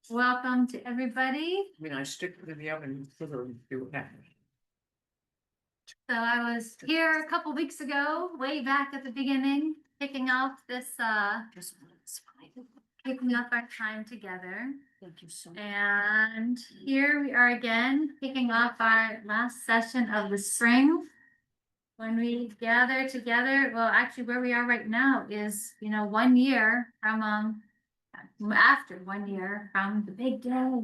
Welcome to everybody. I mean, I stick it in the oven for the do that. So I was here a couple weeks ago, way back at the beginning, kicking off kicking off our time together. Thank you so much. And here we are again, kicking off our last session of the spring. When we gather together, well, actually where we are right now is, 1 year from, after 1 year from the big day.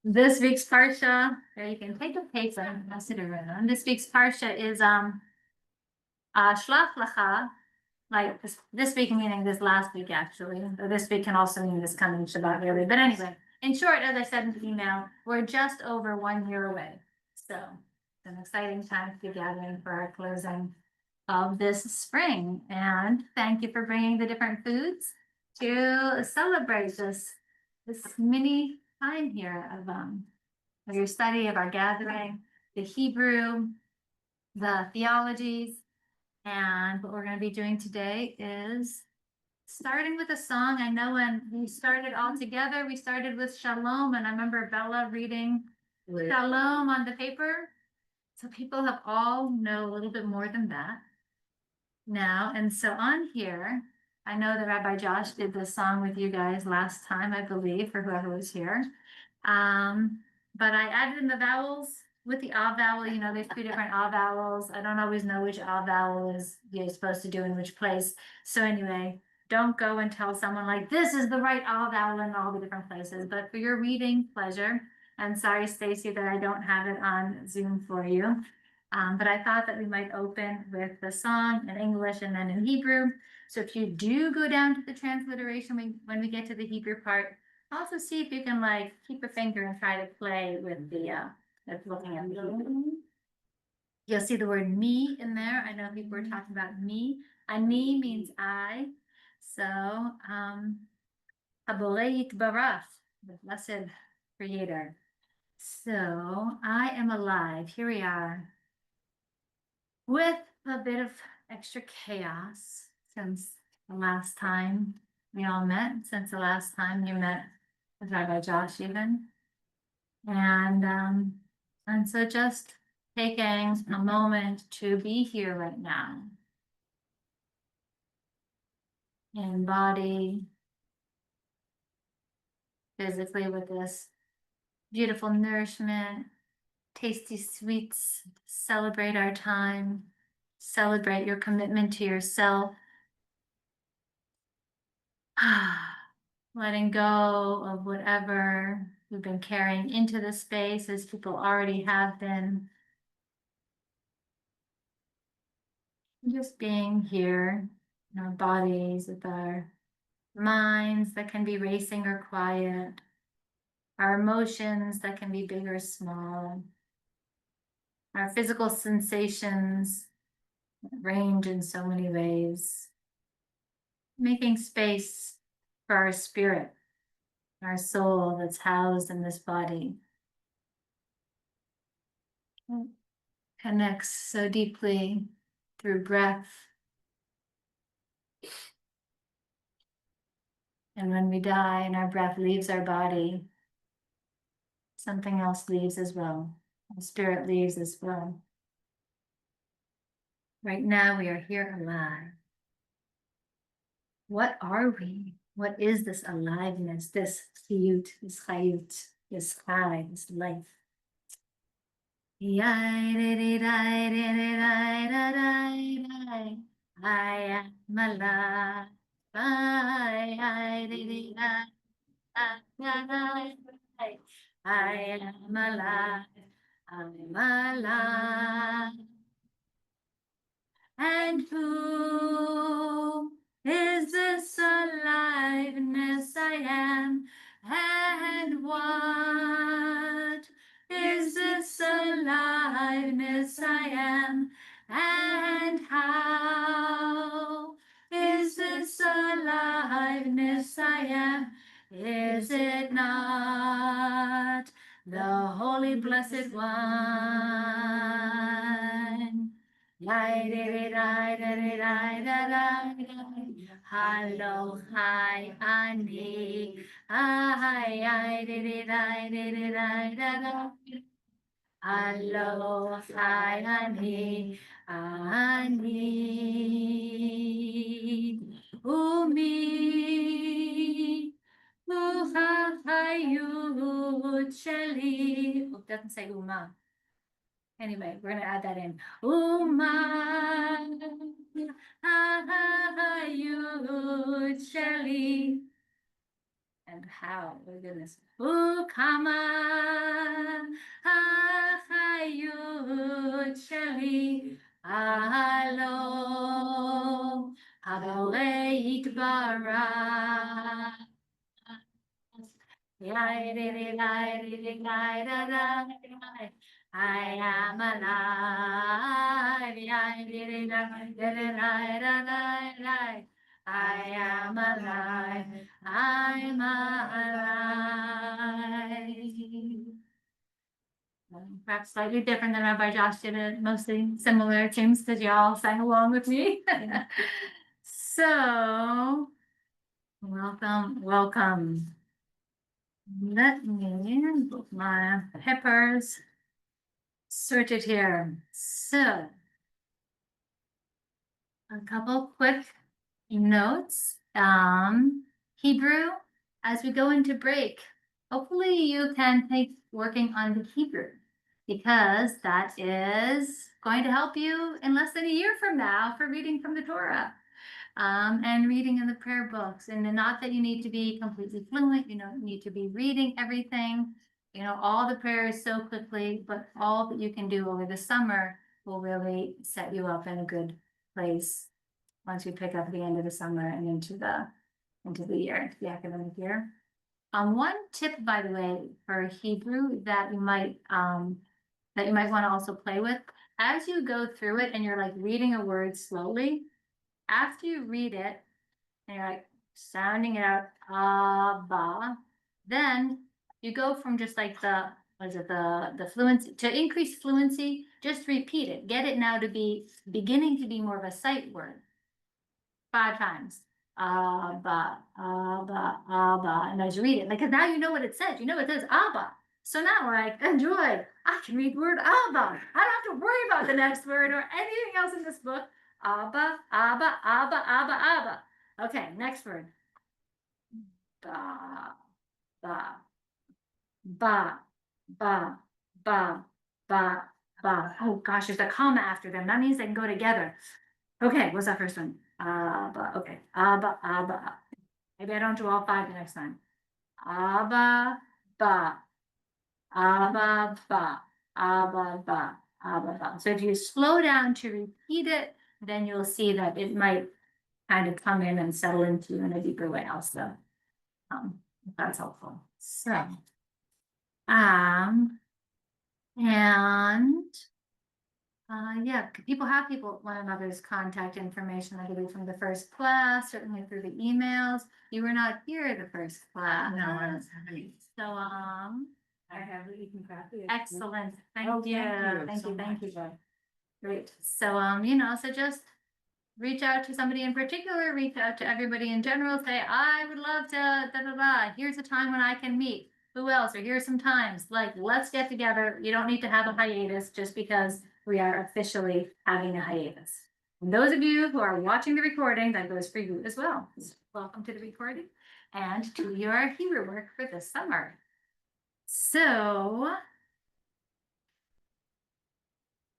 This week's parsha, there you can take a paper and pass it around. This week's parsha is Shlach Lecha, like this week meaning this last week actually. Or this week can also mean this coming Shabbat really. But anyway, in short, as I said in the email, we're just over 1 year away. So it's an exciting time to be gathering for our closing of this spring. And thank you for bringing the different foods to celebrate this mini time here of your study of our gathering, the Hebrew, the theologies, and what we're going to be doing today is starting with a song. I know when we started all together, we started with Shalom, and I remember Bella reading Shalom on the paper. So people have all know a little bit more than that now. And so on here, I know that Rabbi Josh did this song with you guys last time, I believe, for whoever was here. But I added in the vowels with the ah vowel. There's 2 different ah vowels. I don't always know which ah vowel is you're supposed to do in which place. So anyway, don't go and tell someone like this is the right ah vowel in all the different places. But for your reading pleasure, and sorry, Stacy, that I don't have it on Zoom for you. But I thought that we might open with the song in English and then in Hebrew. So if you do go down to the transliteration when we get to the Hebrew part, also see if you can keep a finger and try to play with the looking at the Hebrew. You'll see the word me in there. I know people were talking about me. Ani means I. So Habolei Yitbarach, the blessed creator. So I am alive. Here we are. With a bit of extra chaos since the last time we all met, since the last time you met with Rabbi Josh even. And so just taking a moment to be here right now. In body, physically with this beautiful nourishment, tasty sweets, celebrate our time, celebrate your commitment to yourself. Letting go of whatever we've been carrying into the space as people already have been. Just being here in our bodies with our minds that can be racing or quiet, our emotions that can be big or small, our physical sensations that range in so many ways. Making space for our spirit, our soul that's housed in this body. It connects so deeply through breath. And when we die and our breath leaves our body, something else leaves as well. Our spirit leaves as well. Right now we are here alive. What are we? What is this aliveness, this chiyut, this chai, this life? I am alive. I am alive. I'm alive. And who is this aliveness I am? And what is this aliveness I am? And how is this aliveness I am? Is it not the Holy Blessed One? Hello, hi, ani. Hello, hi, ani. Ani. Umi. Hayut sheli. Oh, it doesn't say Uma. Anyway, we're gonna add that in. Uma hayut sheli. And how? Oh goodness. Ukama hayut sheli. Alo. Adorei Itbarah. I am alive. I am alive. I'm alive. Perhaps slightly different than Rabbi Josh did it, mostly similar tunes because y'all sang along with me. So, welcome. Let me put my peppers sorted here. So, a couple quick notes. Hebrew, as we go into break, hopefully you can take working on the Hebrew because that is going to help you in less than a year from now for reading from the Torah. And reading in the prayer books. And not that you need to be completely fluent, you don't need to be reading everything, all the prayers so quickly, but all that you can do over the summer will really set you up in a good place once you pick up the end of the summer and into the year, the academic year. One tip, by the way, for Hebrew that you might want to also play with, as you go through it and you're like reading a word slowly, after you read it and you're like sounding it out, ba, then you go from just like the fluency to increase fluency, just repeat it. Get it now to be beginning to be more of a sight word. 5 times. Abba, Abba, Abba. And as you read it, because now you know what it says. You know it says Abba. So now like, enjoy. I can read the word Abba. I don't have to worry about the next word or anything else in this book. Abba, Abba, Abba, Abba, Abba. Okay, next word. Ba, ba, ba, ba, ba, ba, ba. Oh gosh, there's a comma after them. That means they can go together. Okay, what's that first one? Abba, okay. Abba, Abba. Maybe I don't do all 5 the next time. Abba, ba. Abba, ba. Abba, ba. Abba, ba. So if you slow down to repeat it, then you'll see that it might kind of come in and settle into you in a deeper way also. If that's helpful. So, and yeah, people have one another's contact information, I believe, from the first class, certainly through the emails. You were not here the first class. No, I was having. So, I have eaten coffee. excellent. Thank Oh, you. thank you so Thank you. much. Great. So, so just reach out to somebody in particular, reach out to everybody in general, say, I would love to, here's a time when I can meet. Who else? Or here's some times. Like, let's get together. You don't need to have a hiatus just because we are officially having a hiatus. And those of you who are watching the recording, that goes for you as well. Welcome to the recording and to your Hebrew work for this summer. So,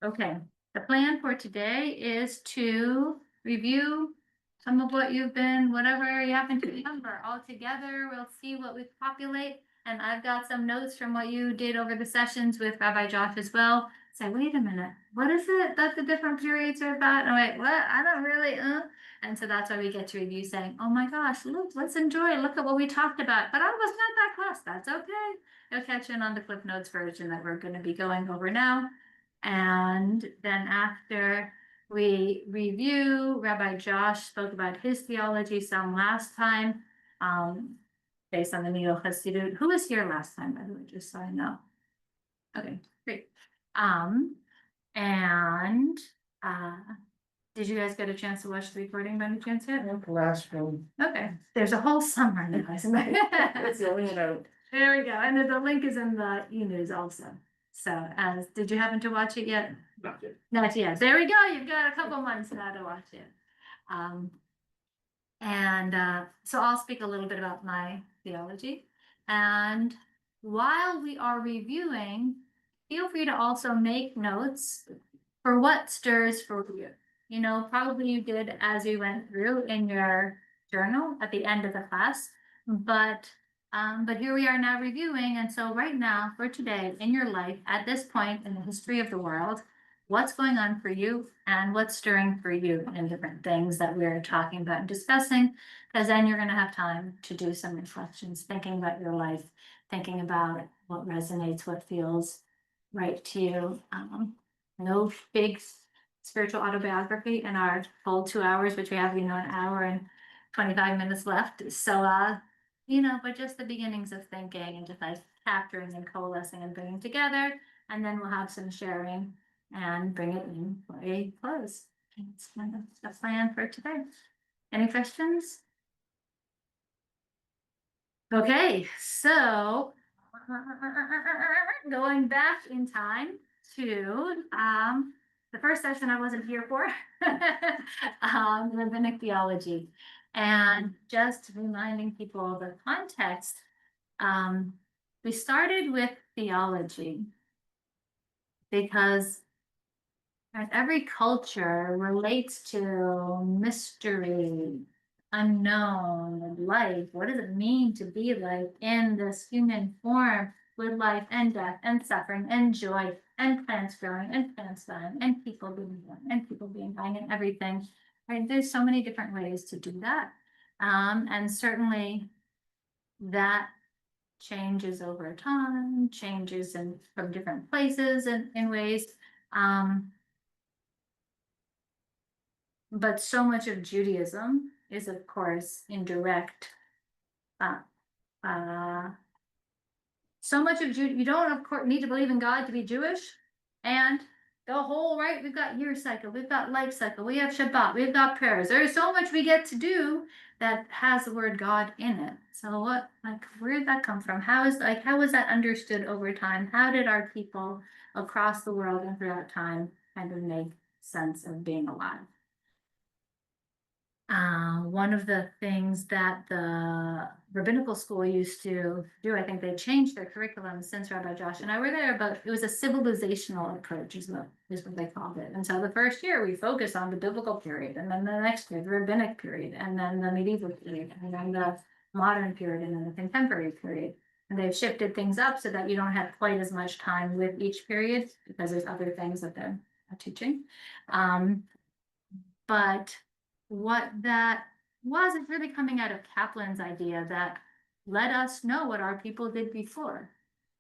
okay. The plan for today is to review some of what whatever you happen to remember all together. We'll see what we populate. And I've got some notes from what you did over the sessions with Rabbi Josh as well. Say, wait a minute, what is it that the different periods are about? Oh, wait, what? I don't really, And so that's why we get to review saying, oh my gosh, look, let's enjoy. Look at what we talked about. But I wasn't at that class. That's okay. You'll catch in on the Cliff Notes version that we're going to be going over now. And then after we review, Rabbi Josh spoke about his theology some last time, based on the Neohasidic. Who was here last time, by the way, just so I know? Okay, great. And Did you guys get a chance to watch the recording by any chance yet? The last one. Okay, there's a whole summer now, isn't there? It's the only note. There we go, and the link is in the e-news also. So, did you happen to watch it yet? Not yet. Not yet. There we go. You've got a couple months now to watch it. So I'll speak a little bit about my theology. And while we are reviewing, feel free to also make notes for what stirs for you. You know, probably you did as you went through in your journal at the end of the class, but here we are now reviewing. And so right now for today in your life, at this point in the history of the world, what's going on for you and what's stirring for you in different things that we're talking about and discussing, because then you're going to have time to do some reflections, thinking about your life, thinking about what resonates, what feels right to you. No big spiritual autobiography in our full 2 hours, which we have, an hour and 25 minutes left. So, but just the beginnings of thinking and just like capturing and coalescing and bringing together. And then we'll have some sharing and bring it in for a close. That's kind of the plan for today. Any questions? Okay, so going back in time to the first session I wasn't here for, rabbinic theology, and just reminding people of the context. We started with theology because every culture relates to mystery, unknown, life. What does it mean to be like in this human form with life and death and suffering and joy and plants growing and plants dying and people being born and people being dying and everything, right? There's so many different ways to do that. And certainly that changes over time, changes from different places and in ways. But so much of Judaism is, of course, indirect. So much of you don't, of course, need to believe in God to be Jewish. And the whole, right, we've got year cycle, we've got life cycle, we have Shabbat, we've got prayers. There's so much we get to do that has the word God in it. So where did that come from? How was that understood over time? How did our people across the world and throughout time kind of make sense of being alive? One of the things that the rabbinical school used to do, I think they changed their curriculum since Rabbi Josh and I were there, but it was a civilizational approach is what they called it. And so the first year we focused on the biblical period, and then the next year, the rabbinic period, and then the medieval period, and then the modern period, and then the contemporary period. And they've shifted things up so that you don't have quite as much time with each period because there's other things that they're teaching. But what that was is really coming out of Kaplan's idea that let us know what our people did before.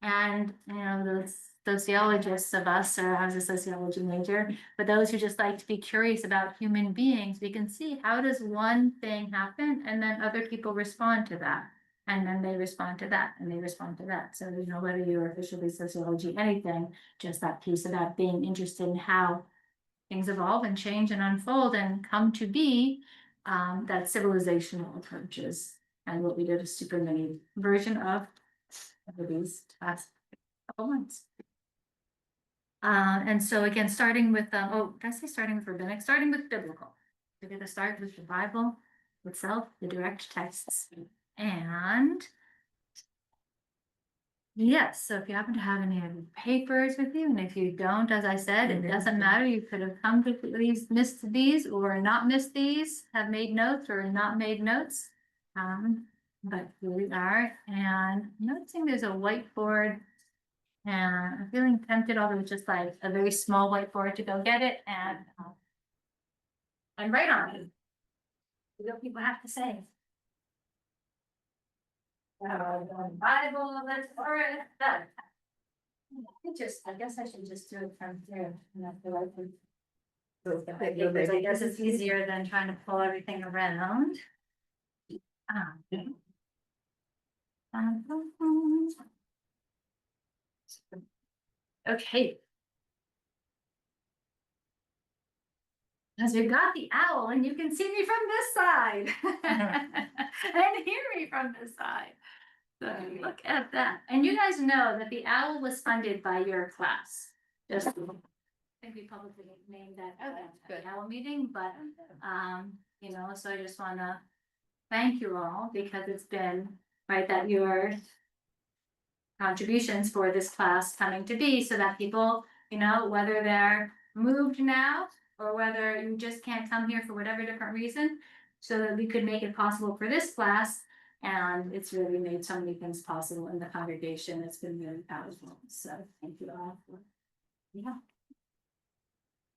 And, those sociologists of us, or I was a sociology major, but those who just like to be curious about human beings, we can see how does one thing happen and then other people respond to that. And then they respond to that and they respond to that. So, whether you're officially sociology, anything, just that piece about being interested in how things evolve and change and unfold and come to be, that civilizational approaches. And what we did a super mini version of these past couple months. And so again, starting with, did I say starting with rabbinic? Starting with biblical. We're going to start with the Bible itself, the direct texts. And yes, so if you happen to have any of the papers with you, and if you don't, as I said, it doesn't matter. You could have come to these, missed these, or not missed these, have made notes or not made notes. But here we are, and noticing there's a whiteboard, and I'm feeling tempted, although it's just like a very small whiteboard, to go get it and write on it. What people have to say. Bible, let's done. I guess I should just do it from here. And I feel like I guess it's easier than trying to pull everything around. Okay. Cause we've got the owl and you can see me from this side. And hear me from this side. So look at that. And you guys know that the owl was funded by your class. Just, I think we publicly named that at the owl meeting, but, you know, so I just wanna thank you all because it's been, right, that your contributions for this class coming to be so that people, you know, whether they're moved now or whether you just can't come here for whatever different reason, so that we could make it possible for this class. And it's really made so many things possible in the congregation. It's been really powerful. So thank you all. Yeah.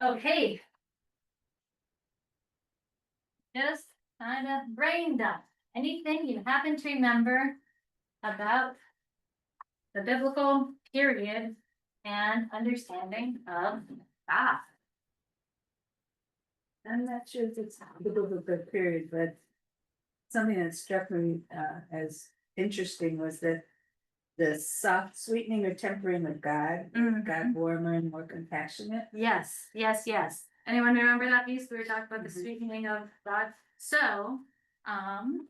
Okay. Just kind of brain dump. Anything you happen to remember about the biblical period and understanding of God? I'm not sure if it's the biblical period, but something that struck me as interesting was that the soft sweetening or tempering of God, God warmer and more compassionate. Yes, yes, yes. Anyone remember that piece? We were talking about the sweetening of God. So, and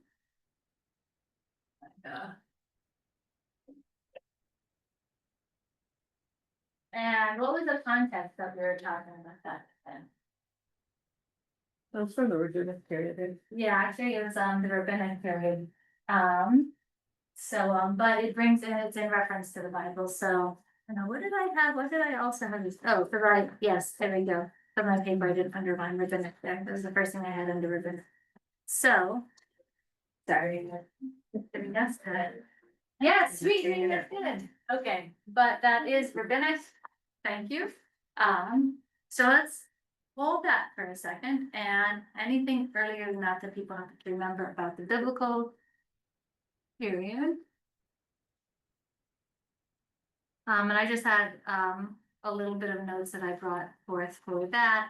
what was the context that we were talking about that then? Well, for the rabbinic period. Yeah, actually it was the rabbinic period. But it brings in, it's in reference to the Bible, so, you know, what did I have? What did I also have? Oh, the right, yes, there we go. From my paper, I didn't underline rabbinic there. That was the first thing I had under rabbinic. So, sorry. That's good. Yes, sweetening, that's good. Okay, but that is rabbinic. Thank you. So let's hold that for a second, and anything earlier than that people have to remember about the biblical period. And I just had a little bit of notes that I brought forth for that.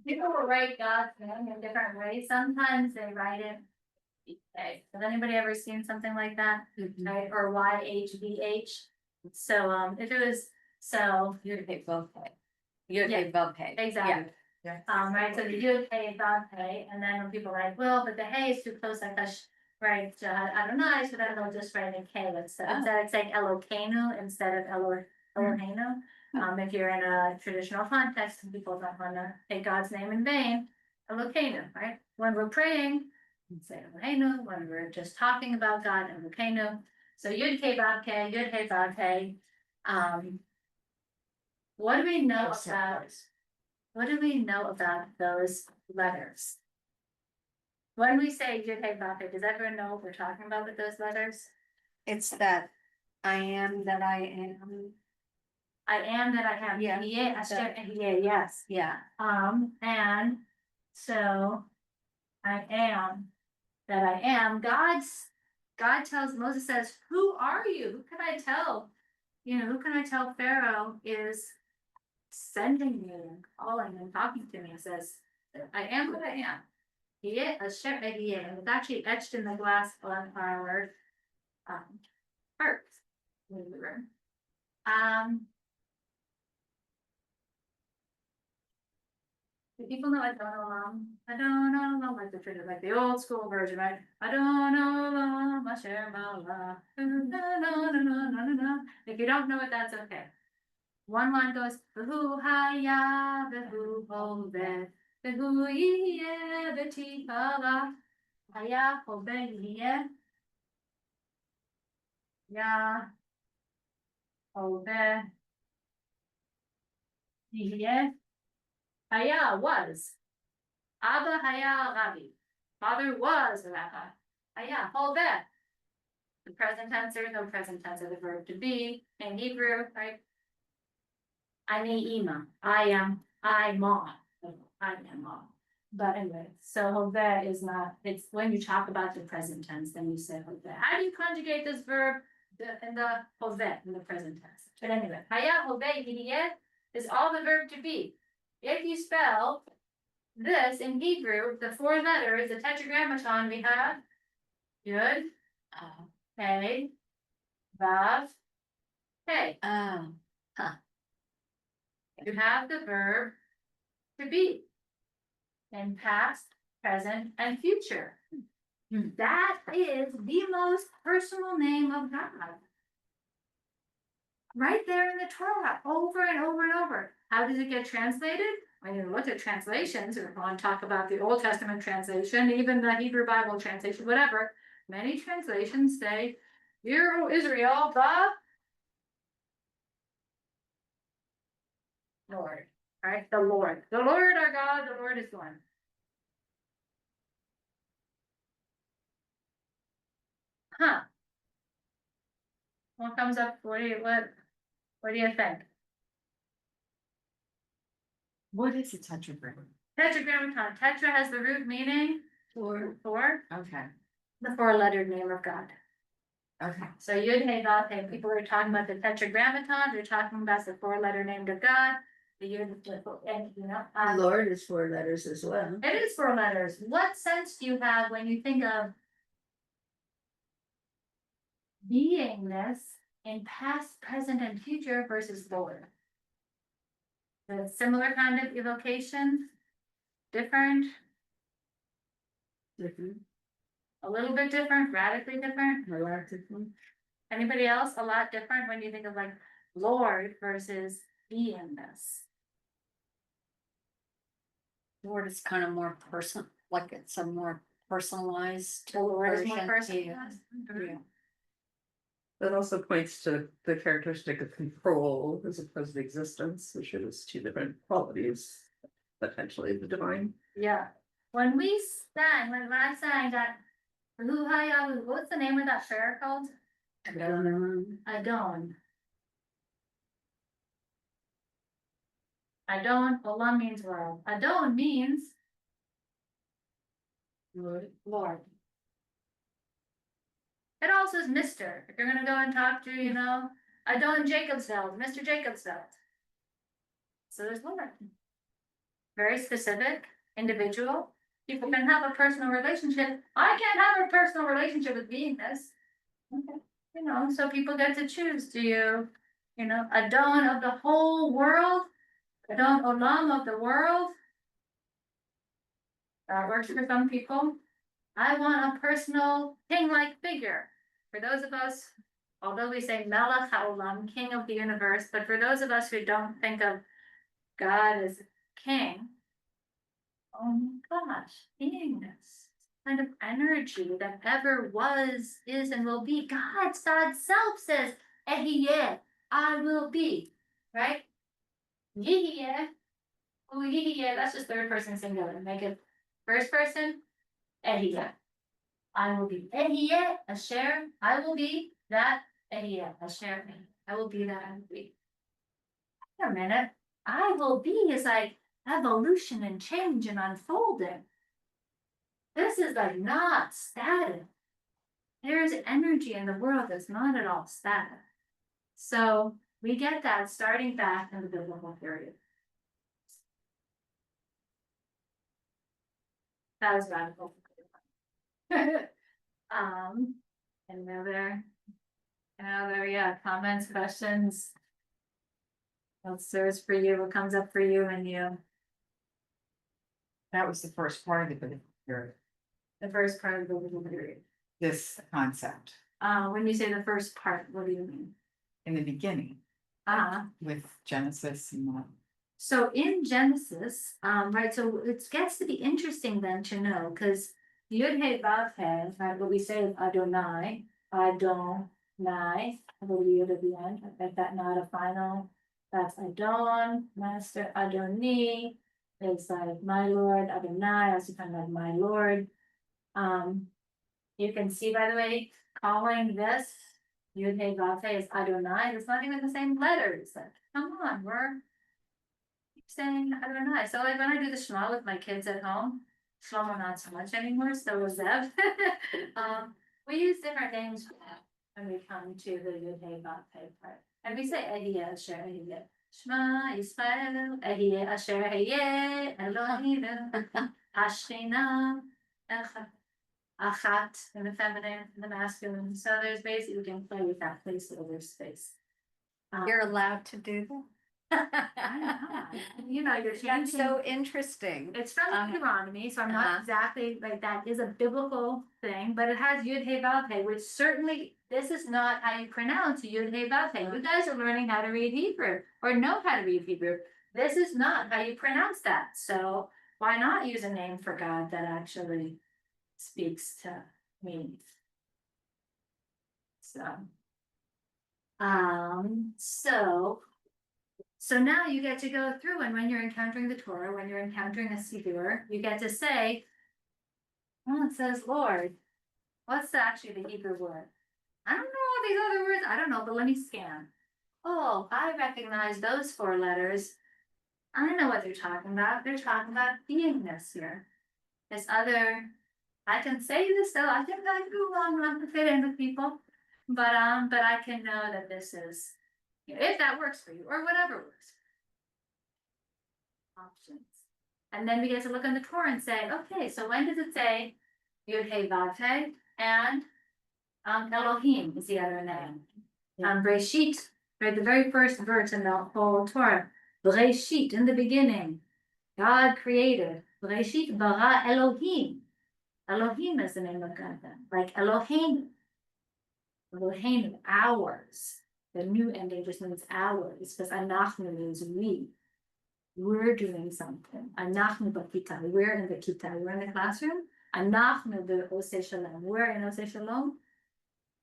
People will write God's name in different ways. Sometimes they write it. Okay, has anybody ever seen something like that? Right, or YHVH? So if it was You'd pay both pay. You'd Yeah. pay both pay. exactly. Yeah. Right, so the Yud Hey Vav Hey, and then when people are like, well, but the Hey is too close, like that's right, Adonai, so then they'll just write a K instead. Instead it's like Elokeinu instead of Eloheinu. If you're in a traditional context and people don't wanna take God's name in vain, Elokeinu, right? When we're praying, we say Eloheinu, when we're just talking about God, Elokeinu. So Yud Hey Vav Hey, Yud Hey Vav Hey. What do we know about? What do we know about those letters? When we say Yud Hey Vav Hey, does everyone know what we're talking about with those letters? It's that I am that I am. I am that I have. Yeah. Yes. Yeah. And so I am that I am. God tells Moses says, who are you? Who can I tell? You know, who can I tell Pharaoh is sending me and calling and talking to me? He says, I am what I am. And it's actually etched in the glass on our hearts. Do people know I don't know, like the old school version, right? I don't know, Masher Mala. If you don't know it, that's okay. One line goes, Behu haya, behu hoveh, behu yeh, betikala, haya hoveh yeh, ya hoveh yeh. Haya was. Abba haya Rabbi. Father was a rabbi. Haya hoveh. The present tense, there is no present tense of the verb to be in Hebrew, right? Ani ima. I am mom. But anyway, so hoveh is not, it's when you talk about the present tense, then you say hoveh. How do you conjugate this verb in the hoveh, in the present tense? But anyway, haya hoveh yidiyeh is all the verb to be. If you spell this in Hebrew, the four letters, the tetragrammaton, we have Yud, Hey, Vav, Hey. You have the verb to be in past, present, and future. That is the most personal name of God. Right there in the Torah, over and over and over. How does it get translated? When you look at translations, or want to talk about the Old Testament translation, even the Hebrew Bible translation, whatever, many translations say, "Hear, O Israel, the Lord." Right? The Lord. The Lord our God, the Lord is one. Huh. What comes up? What do you think? What is a tetragram? Tetragrammaton. Tetra has the root meaning Four. four, Okay, the four-lettered name of God. okay. So Yud Hey Vav Hey, people are talking about the Tetragrammaton, they're talking about the four-letter name of God. The Yud, and you know, Lord is 4 letters as well. it is 4 letters. What sense do you have when you think of beingness in past, present, and future versus Lord? The similar kind of evocation, different, Different, a little bit different, radically different. a lot different. Anybody else? A lot different when you think of like Lord versus beingness. Lord is kind of more personal, like it's a more personalized. The Lord is more version. personalized. Yeah. That also points to the characteristic of control as opposed to existence, which is 2 different qualities potentially of the divine. Yeah. When we sang, when I sang that, what's the name of that prayer called? Adon. Adon, Olam means world. Adon means Lord. It also is Mr. If you're gonna go and talk to, Adon Jacobsveld, Mr. Jacobsveld. So there's Lord. Very specific, individual. People can have a personal relationship. I can't have a personal relationship with beingness. Okay. So people get to choose. Do you, Adon of the whole world? Adon Olam of the world? That works for some people. I want a personal king-like figure. For those of us, although we say Melech HaOlam, king of the universe, but for those of us who don't think of God as king, oh my gosh, beingness, kind of energy that ever was, is, and will be. God's self says, Ehyeh, I will be, right? Yehyeh, oh Yehyeh, that's just third person singular. Make it first person, Ehyeh, I will be. Ehyeh, Asher, I will be that. Ehyeh, Asher, I will be that. I will be. Wait a minute, I will be is like evolution and change and unfolding. This is like not static. There is energy in the world that's not at all static. So we get that starting back in the biblical period. That was radical. Another, comments, questions. What serves for you? What comes up for you and you? That was the first part of the biblical period, The first part of the biblical period. this concept When you say the first part, what do you mean? in the beginning with Genesis and all. So in Genesis, right, so it gets to be interesting then to know, because Yud Hey Vav Hey, right, what we say is Adonai, Adonai, I believe at the end, I bet that not a final, that's Adon, Master, Adoni, it's like my Lord, Adonai, also kind of like my Lord. You can see, by the way, calling this Yud Hey Vav Hey is Adonai, it's not even the same letters, like, come on, we're saying Adonai. So like when I do the Shema with my kids at home, Shlomo not so much anymore, so was Zev. We use different names for that when we come to the Yud Hey Vav Hey part. And we say Ehyeh Asher Ehyeh. Shema Yisrael Ehyeh Asher Ehyeh Eloheinu Hashchina Echad. Achat in the feminine, in the masculine. So there's basically, we can play with that placeholder space. You're allowed to do I know. You know, you're That's changing. so interesting. It's from Deuteronomy, so I'm not Uh-huh. exactly like that is a biblical thing, but it has Yud Hey Vav Hey, which certainly this is not how you pronounce Yud Hey Vav Hey. You guys are learning how to read Hebrew or know how to read Hebrew. This is not how you pronounce that. So why not use a name for God that actually speaks to me? So, so now you get to go through, and when you're encountering the Torah, when you're encountering a Siddur, you get to say, oh, it says Lord. What's actually the Hebrew word? I don't know all these other words. I don't know, but let me scan. Oh, I recognize those 4 letters. I know what they're talking about. They're talking about beingness here. This other, I can say this though. I think I go wrong not to fit in with people, but I can know that this is, if that works for you or whatever works. Options. And then we get to look in the Torah and say, okay, so when does it say Yud Hey Vav Hey and Elohim is the other name? Breshit, right, the very first verse in the whole Torah. Breshit, in the beginning, God created. Breshit bara Elohim. Elohim is the name of God then. Like Elohim. Elohim, ours. The new ending just means ours, because anachnu means we. We're doing something. Anachnu bakita. We're in the kita. We're in the classroom. Anachnu be'osei shalom. We're in osei shalom.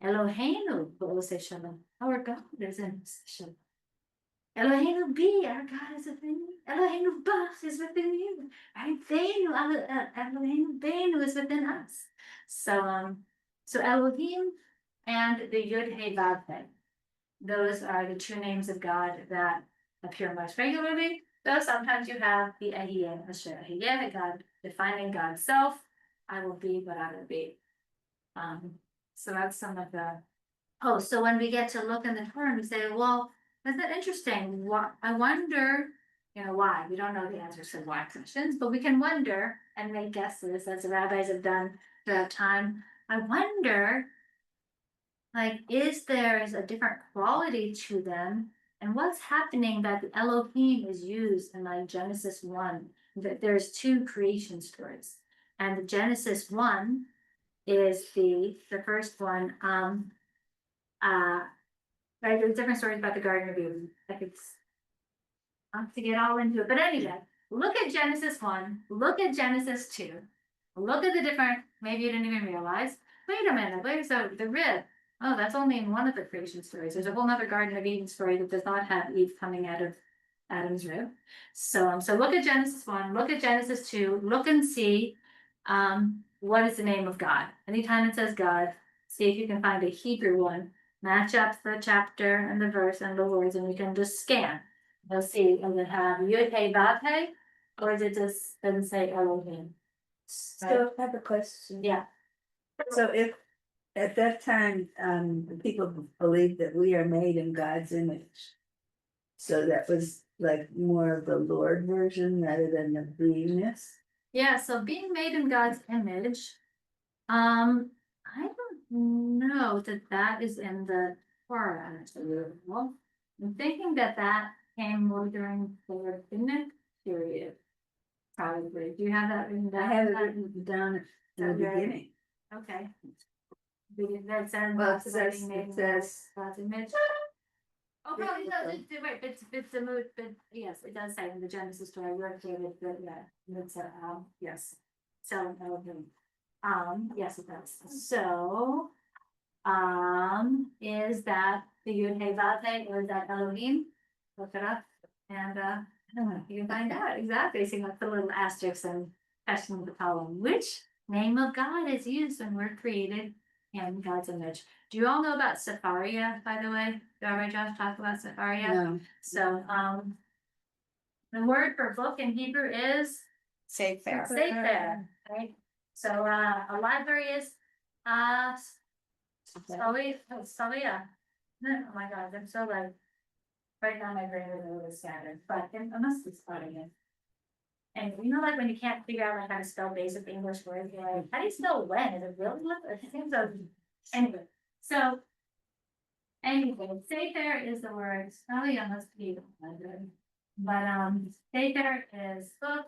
Eloheinu be'osei shalom. Our God is in osei shalom. Eloheinu be, our God is within you. Eloheinu bach is within you. Right? Eloheinu beinu is within us. So Elohim and the Yud Hey Vav Hey. Those are the 2 names of God that appear most regularly. Though sometimes you have the Ehyeh, Asher Ehyeh, God defining God's self. I will be what I will be. So that's some of the. Oh, so when we get to look in the Torah, we say, well, isn't that interesting? I wonder, why? We don't know the answers to why questions, but we can wonder and make guesses, as the rabbis have done throughout time. I wonder, like, is there a different quality to them? And what's happening that the Elohim is used in like Genesis 1, that there's 2 creation stories. And the Genesis 1 is the first one. Right, there's different stories about the Garden of Eden. Like it's not to get all into it. But anyway, look at Genesis 1, look at Genesis 2, look at the different, maybe you didn't even realize. Wait a minute, so the rib. Oh, that's only in one of the creation stories. There's a whole other Garden of Eden story that does not have Eve coming out of Adam's rib. So look at Genesis 1, look at Genesis 2, look and see what is the name of God. Anytime it says God, see if you can find a Hebrew one, match up the chapter and the verse and the words, and we can just scan. You'll see, does it have Yud Hey Vav Hey, or is it just doesn't say Elohim? So I have a question. Yeah. So if at that time, the people believed that we are made in God's image. So that was like more of the Lord version rather than the beingness. Yeah, so being made in God's image, I don't know that is in the Torah actually. Well, I'm thinking that came more during the rabbinic period. Probably. Do you have that written down? I have it written down at the Okay. beginning. Okay. That says. Well, it says God's image. Oh, probably does. Wait, it's a mood, but yes, it does say in the Genesis story, we're created, but yeah, it's yes. So, yes, it does. So, is that the Yud Hey Vav Hey, or is that Elohim? Look it up, and you can find out exactly. So you can put a little asterisk and question the column. Which name of God is used when we're created in God's image? Do you all know about Sepharia, by the way? Did Rabbi Josh talk about Sepharia? No. So, the word for book in Hebrew is Sefer. Sefer, right? So, a library is, Salia. Oh my God, I'm so like, right now my brain is a little scattered, but I must be spotting it. And like when you can't figure out like how to spell basic English words, you're like, how do you spell when? Is it really? It seems so. Anyway, so Anyway, Sefer is the word, oh yeah, must be. But, Sefer is book,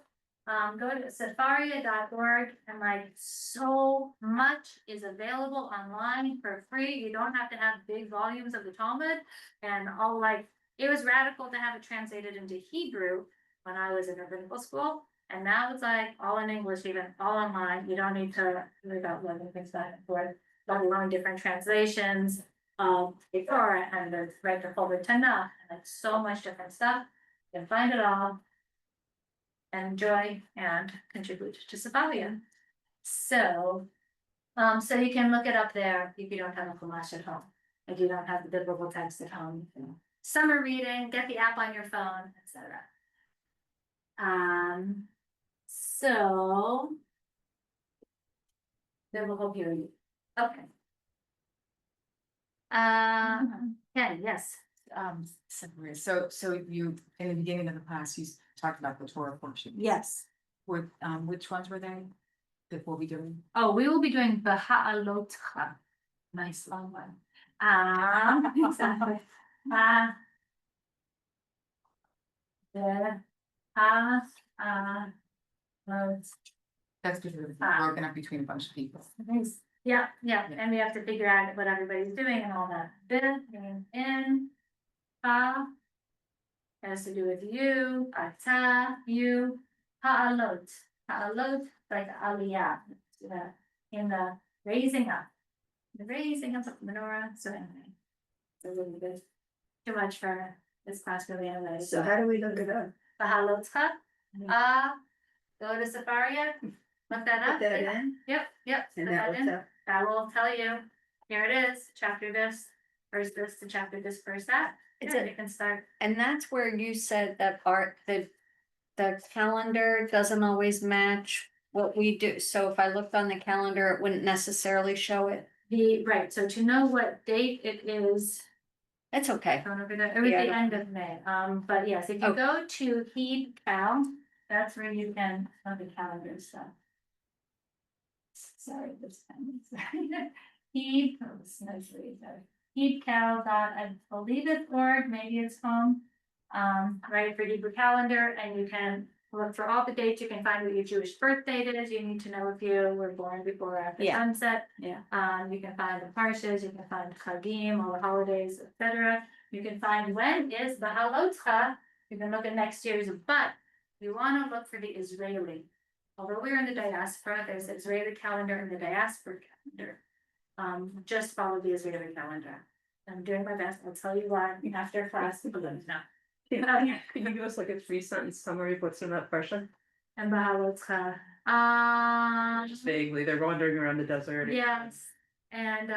go to safaria.org and like so much is available online for free. You don't have to have big volumes of the Talmud and all like, it was radical to have it translated into Hebrew when I was in rabbinical school. And now it's like all in English, even all online. You don't need to worry about learning things back and forth, let alone different translations before and the right to hold the Tanakh, and like so much different stuff. You can find it all. Enjoy and contribute to Safalia. So, so you can look it up there if you don't have a Chumash at home. If you don't have the biblical text at home, you can summer reading, get the app on your phone, etc. So biblical period. Okay. Ken, yes. So you, in the beginning of the class, you talked about the Torah portion. Yes. Which ones were they that we'll be doing? Oh, we will be doing Baha'alotcha. Nice long one. Exactly. The That's because we're broken up between a bunch of people. Yeah, and we have to figure out what everybody's doing and all that. In, has to do with you, ata, you, ha'alot, like aliyah, in the raising up, of the menorah, so anyway. It's a little bit too much for this class really anyway. So how do we look it up? Bahalotcha, go to Safaria, look that up. Put that in, Yep, and put that that will in. tell. That will tell you, here it is, chapter this, verse this to chapter this, verse that. It's Yeah, a- you can start. And that's where you said that the calendar doesn't always match what we do. So if I looked on the calendar, it wouldn't necessarily show it. Right, so to know what date it is, It's okay. it was Yeah, I the don't- end of May, but yes, if you Oh. go to Heed Cal, that's where you can, on the calendar stuff. Sorry, this time, sorry. Heed, oh, this is nicely, sorry. Heedcal I believe it's org, maybe it's home. Right, for Hebrew calendar, and you can look for all the dates, you can find what your Jewish birth date is, you need to know if you were born before or after Yeah. sunset. Yeah. You can find the parshas, you can find Chagim, all the holidays, etc. You can find when is the Halotcha, you can look at next year's, but you wanna look for the Israeli. Although we're in the diaspora, there's Israeli calendar and the diaspora calendar. Just follow the Israeli calendar. I'm doing my best, I'll tell you why after class, but no. Can you give us like a 3-sentence summary of what's in that portion? And Bahalotcha. Just vaguely, they're wandering around the desert. Yes, and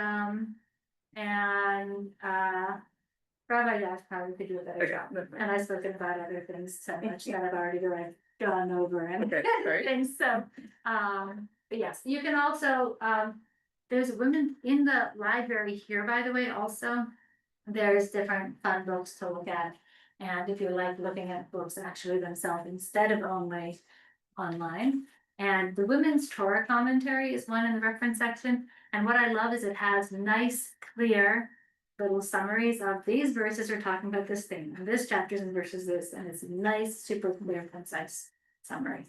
Rabbi Yash probably could do a better job. And I've spoken about other things so much that I've already gone over and Okay, sorry. things, so, but yes, you can also, there's women in the library here, by the way, also. There's different fun books to look at, and if you like looking at books actually themselves instead of only online. And the Women's Torah Commentary is one in the reference section, and what I love is it has nice, clear little summaries of these verses are talking about this thing, and this chapter's in verses this, and it's a nice, super clear, concise summary.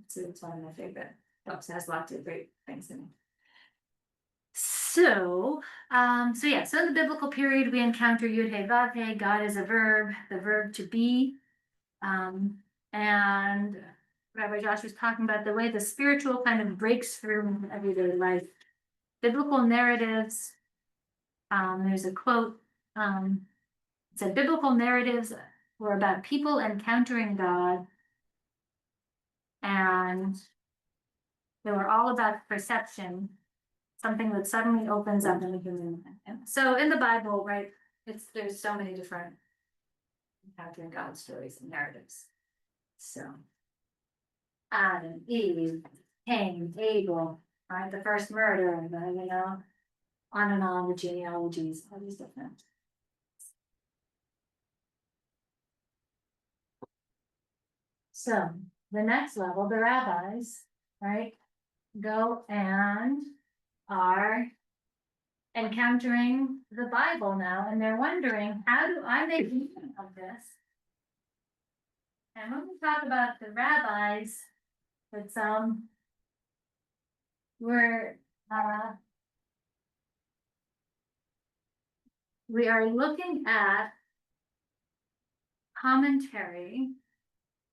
So it's one of my favorite books, it has lots of great things in it. So in the biblical period, we encounter Yud He Vav He, God is a verb, the verb to be. And Rabbi Josh was talking about the way the spiritual kind of breaks through in everyday life. Biblical narratives, there's a quote, it said biblical narratives were about people encountering God. And they were all about perception, something that suddenly opens up in the human mind. So in the Bible, right, there's so many different encountering God stories and narratives. So Adam, Eve, Cain, Abel, right, the first murder, on and on, the genealogies, all these different. So the next level, the rabbis, right, go and are encountering the Bible now, and they're wondering, how do I make meaning of this? And when we talk about the rabbis, it's we're we are looking at commentary,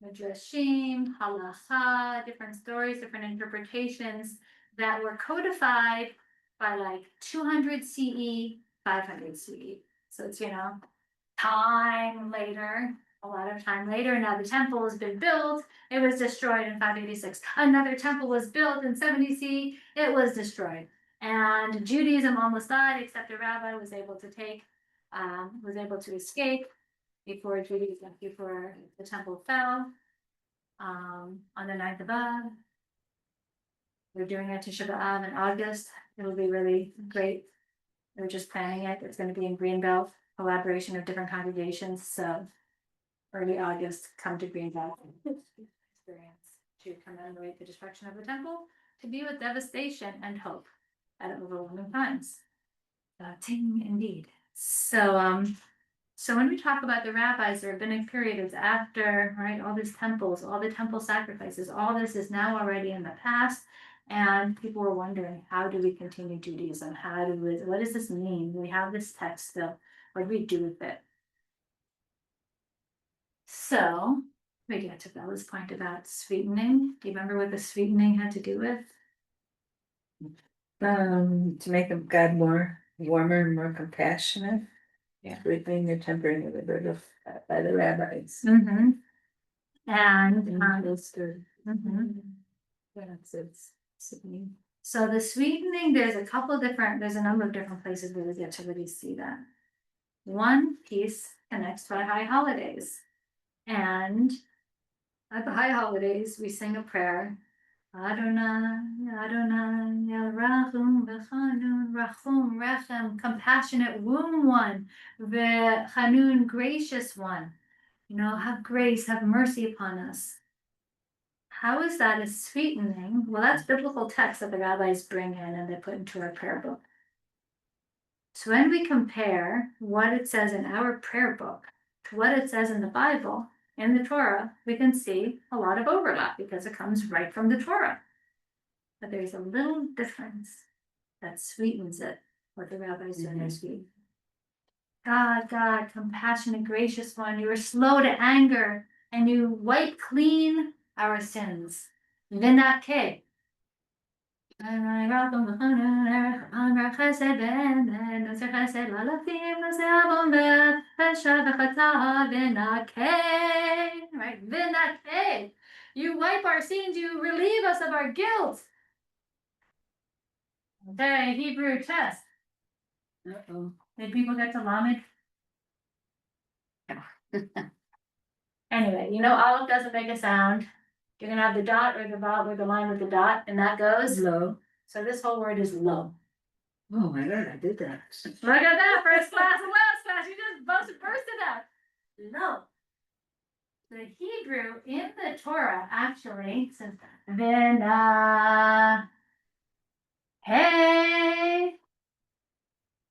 midrashim, halacha, different stories, different interpretations that were codified by like 200 CE, 500 CE. So it's, time later, a lot of time later. Now the temple has been built. It was destroyed in 586. Another temple was built in 70 CE. It was destroyed. And Judaism almost died, except a rabbi was able to escape before the temple fell. On the 9th of Av. We're doing it to Tisha B'Av in August. It'll be really great. We're just planning it. It's going to be in Greenbelt, collaboration of different congregations. So early August, come to Greenbelt experience to commemorate the destruction of the temple, to be with devastation and hope at overwhelming times. Ting indeed. So when we talk about the rabbis, the rabbinic period is after, right, all these temples, all the temple sacrifices, all this is now already in the past. And people were wondering, how do we continue Judaism? What does this mean? We have this text still. What do we do with it? So we get to Bella's point about sweetening. Do you remember what the sweetening had to do with? To make God more warmer and more compassionate. Yeah. Sweetening or tempering of the word of by the rabbis. Mm-hmm. And That's good. It's sweetening. so the sweetening, there's a number of different places where we get to really see that. One piece connects to our high holidays. And at the high holidays, we sing a prayer. Adonai, Adonai, Rachum, V'chanun, Rachum, Rechem, compassionate womb one, V'chanun, gracious one. Have grace, have mercy upon us. How is that a sweetening? Well, that's biblical text that the rabbis bring in and they put into our prayer book. So when we compare what it says in our prayer book to what it says in the Bible, in the Torah, we can see a lot of overlap because it comes right from the Torah. But there's a little difference that sweetens it, what the rabbis do in their sweet. God, compassionate, gracious one, you are slow to anger and you wipe clean our sins. Vinake. Right, Vinake. You wipe our sins, you relieve us of our guilt. Okay, Hebrew test. Did people get to Lamed? Anyway, Aleph doesn't make a sound. You're gonna have the dot or the vowel or the line with the dot, and that goes Low. So this whole word is low. Oh my God, I did that. Look at that, first class and last class. You just bursted out. Low. The Hebrew in the Torah actually says Vina. Hey.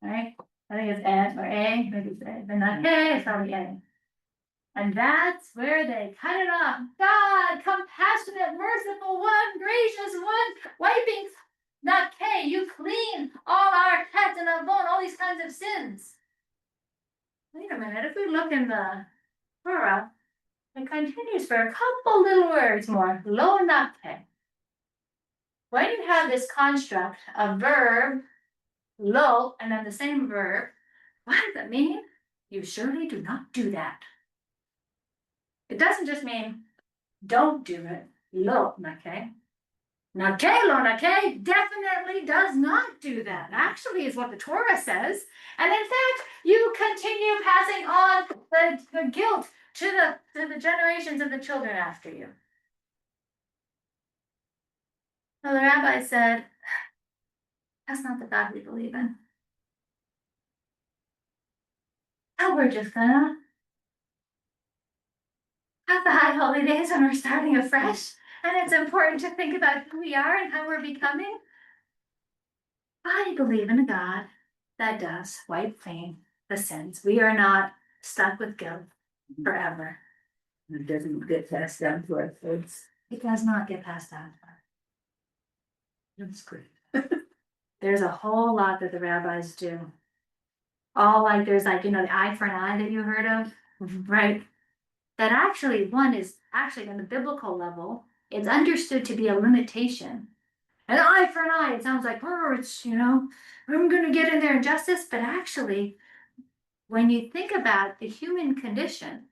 Right? I think it's N or A, maybe it's A. Vina. Hey, it's probably A. And that's where they cut it off. God, compassionate, merciful one, gracious one, wiping, not K, you clean all our tet and avon, all these kinds of sins. Wait a minute, if we look in the Torah, it continues for a couple little words more. Lo not K. When you have this construct of verb, lo, and then the same verb, what does that mean? You surely do not do that. It doesn't just mean don't do it. Lo nake. Nake lo nake definitely does not do that. Actually, is what the Torah says. And in fact, you continue passing on the guilt to the generations of the children after you. So the rabbi said, that's not the God we believe in. So we're just gonna have the high holidays and we're starting afresh. And it's important to think about who we are and how we're becoming. I believe in a God that does wipe clean the sins. We are not stuck with guilt forever. It doesn't get passed down to our kids. It does not get passed down. That's great. There's a whole lot that the rabbis do. All like, there's like, the eye for an eye that you heard of, right? That actually, one is actually on the biblical level, it's understood to be a limitation. An eye for an eye, it sounds like, oh, it's, I'm gonna get in there in justice, but actually, when you think about the human condition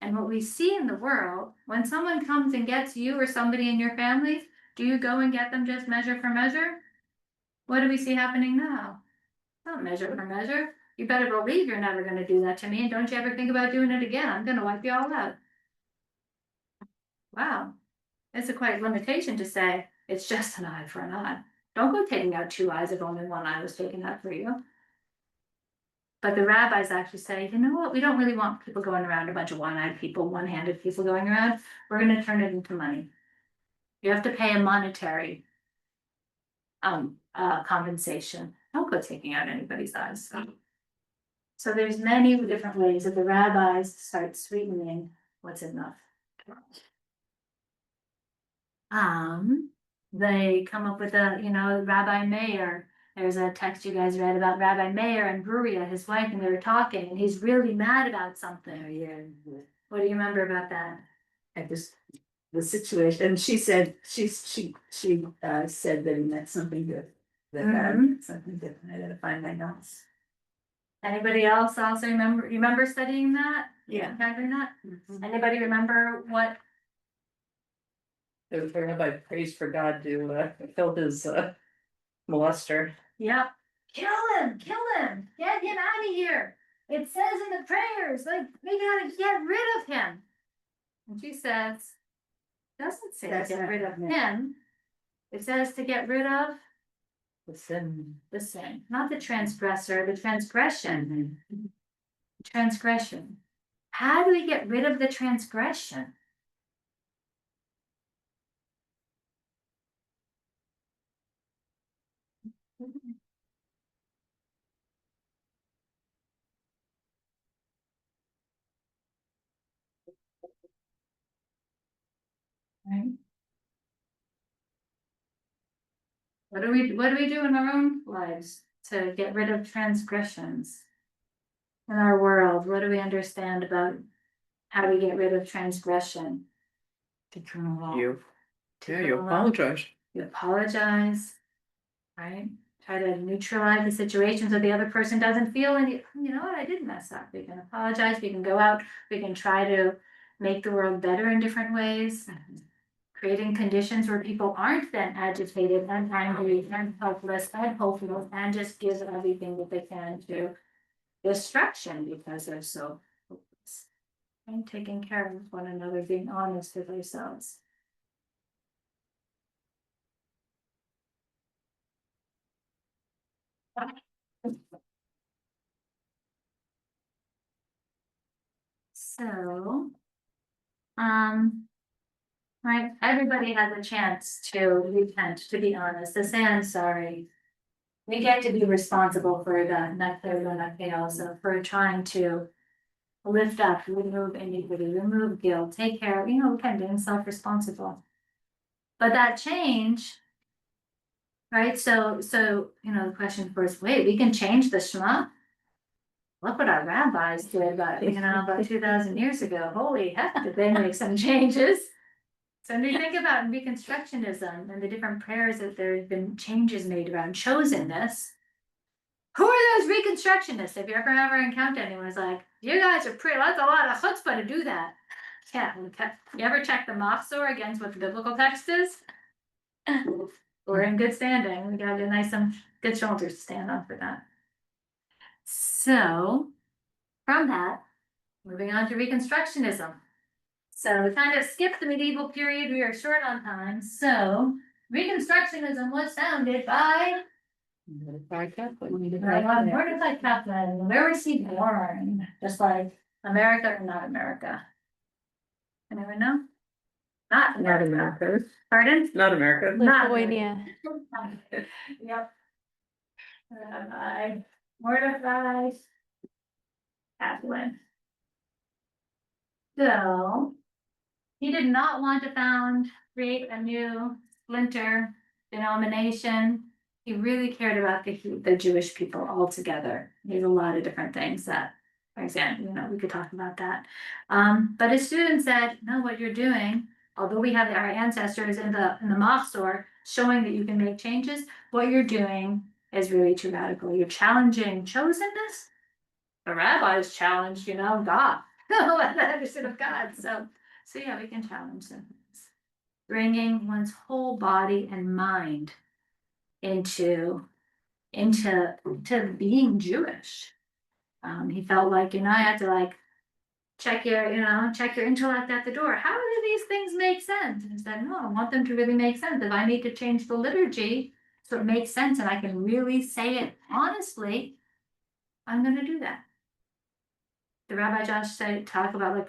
and what we see in the world, when someone comes and gets you or somebody in your family, do you go and get them just measure for measure? What do we see happening now? Not measure for measure. You better believe you're never gonna do that to me, and don't you ever think about doing it again. I'm gonna wipe you all out. Wow. It's a quite limitation to say, it's just an eye for an eye. Don't go taking out two eyes if only one eye was taken out for you. But the rabbis actually say, you know what, we don't really want people going around, a bunch of one-eyed people, one-handed people going around. We're gonna turn it into money. You have to pay a monetary compensation. Don't go taking out anybody's eyes. So there's many different ways that the rabbis start sweetening what's enough. They come up with Rabbi Meir. There's a text you guys read about Rabbi Meir and Bruria, his wife, and they were talking, and he's really mad about something. Oh, yeah. What do you remember about that? The situation, and she said, she said that he meant something good. That God meant something different. I gotta find my notes. Anybody else also remember studying that? Yeah. Remembering that? Anybody remember what? The rabbi prays for God to kill his molester. Yep. Kill him, get him out of here. It says in the prayers, like, we gotta get rid of him. And she says, doesn't say to get rid of him. It says to get rid of The sin. the sin, not the transgressor, the transgression. Transgression. How do we get rid of the transgression? Right? What do we do in our own lives to get rid of transgressions? In our world, what do we understand about how we get rid of transgression? To criminal law. You criminal law. apologize. You apologize, right? Try to neutralize the situation so the other person doesn't feel any, you know what, I did mess up. We can apologize, we can go out, we can try to make the world better in different ways. Creating conditions where people aren't then agitated and angry and helpless and hopeless and just give everything that they can to destruction because they're so hopeless. And taking care of one another, being honest with ourselves. So, right, everybody has a chance to repent, to be honest, to say I'm sorry. We get to be responsible for the also for trying to lift up, remove iniquity, remove guilt, take care of, kind of being self-responsible. But that change, right? So the question first, wait, we can change the Shema? Look what our rabbis did about 2,000 years ago. Holy heck, did they make some changes? So when you think about Reconstructionism and the different prayers that there have been changes made around chosenness, who are those Reconstructionists? If you ever encountered anyone who's like, you guys are pretty, that's a lot of chutzpah to do that. Yeah, you ever check the Machzor against what the biblical text is? We're in good standing. We got a nice good shoulders to stand on for that. So, from that, moving on to Reconstructionism. So we kind of skipped the medieval period, we are short on time, so Reconstructionism was founded by Mordecai Kaplan. Where was he born? Just like America or not America? Anyone know? Not America. Pardon? Not America. Not Lithuania. Yep. Mordecai Kaplan. So, he did not want to create a new splinter denomination. He really cared about the Jewish people altogether. There's a lot of different things that, for example, we could talk about that. But his students said, no, what you're doing, although we have our ancestors in the Mahsor showing that you can make changes, what you're doing is really too radical. You're challenging chosenness. The rabbis challenged, God, the understood of God. So yeah, we can challenge them. Bringing one's whole body and mind into being Jewish. He felt like, I had to check your intellect at the door. How do these things make sense? And he said, no, I want them to really make sense. If I need to change the liturgy so it makes sense and I can really say it honestly, I'm going to do that. The Rabbi Josh talk about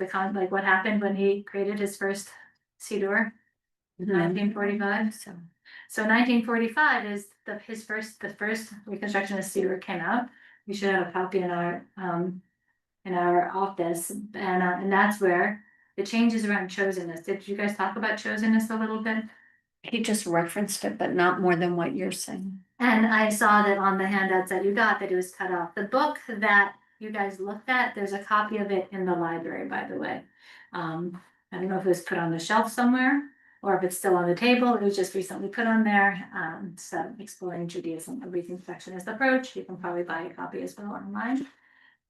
what happened when he created his first Siddur, 1945. So 1945 is the first Reconstructionist Siddur came out. We should have a copy in our office, and that's where the changes around chosenness. Did you guys talk about chosenness a little bit? He just referenced it, but not more than what you're saying. And I saw that on the handouts that you got that it was cut off. The book that you guys looked at, there's a copy of it in the library, by the way. I don't know if it was put on the shelf somewhere or if it's still on the table. It was just recently put on there. So Exploring Judaism, a Reconstructionist Approach. You can probably buy a copy as well online.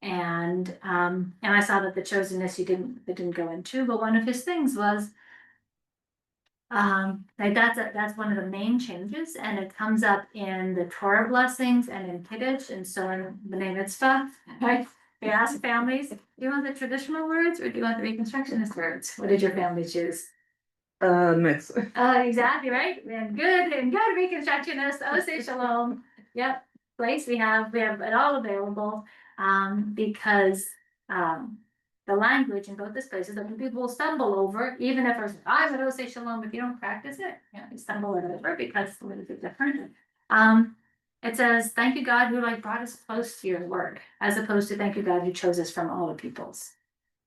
And I saw that the chosenness it didn't go into, but one of his things was that's one of the main changes, and it comes up in the Torah blessings and in Kiddush, and so in B'nai Mitzvah, right? We ask families, do you want the traditional words or do you want the Reconstructionist words? What did your family choose? Mix. Exactly right. And good Reconstructionist. Osei Shalom. Yep. Place we have it all available. Because the language in both these places that people will stumble over, even if I'm an Osei Shalom, if you don't practice it, you stumble over because it's a little bit different. It says, thank you, God, who brought us close to your word, as opposed to thank you, God, who chose us from all the peoples.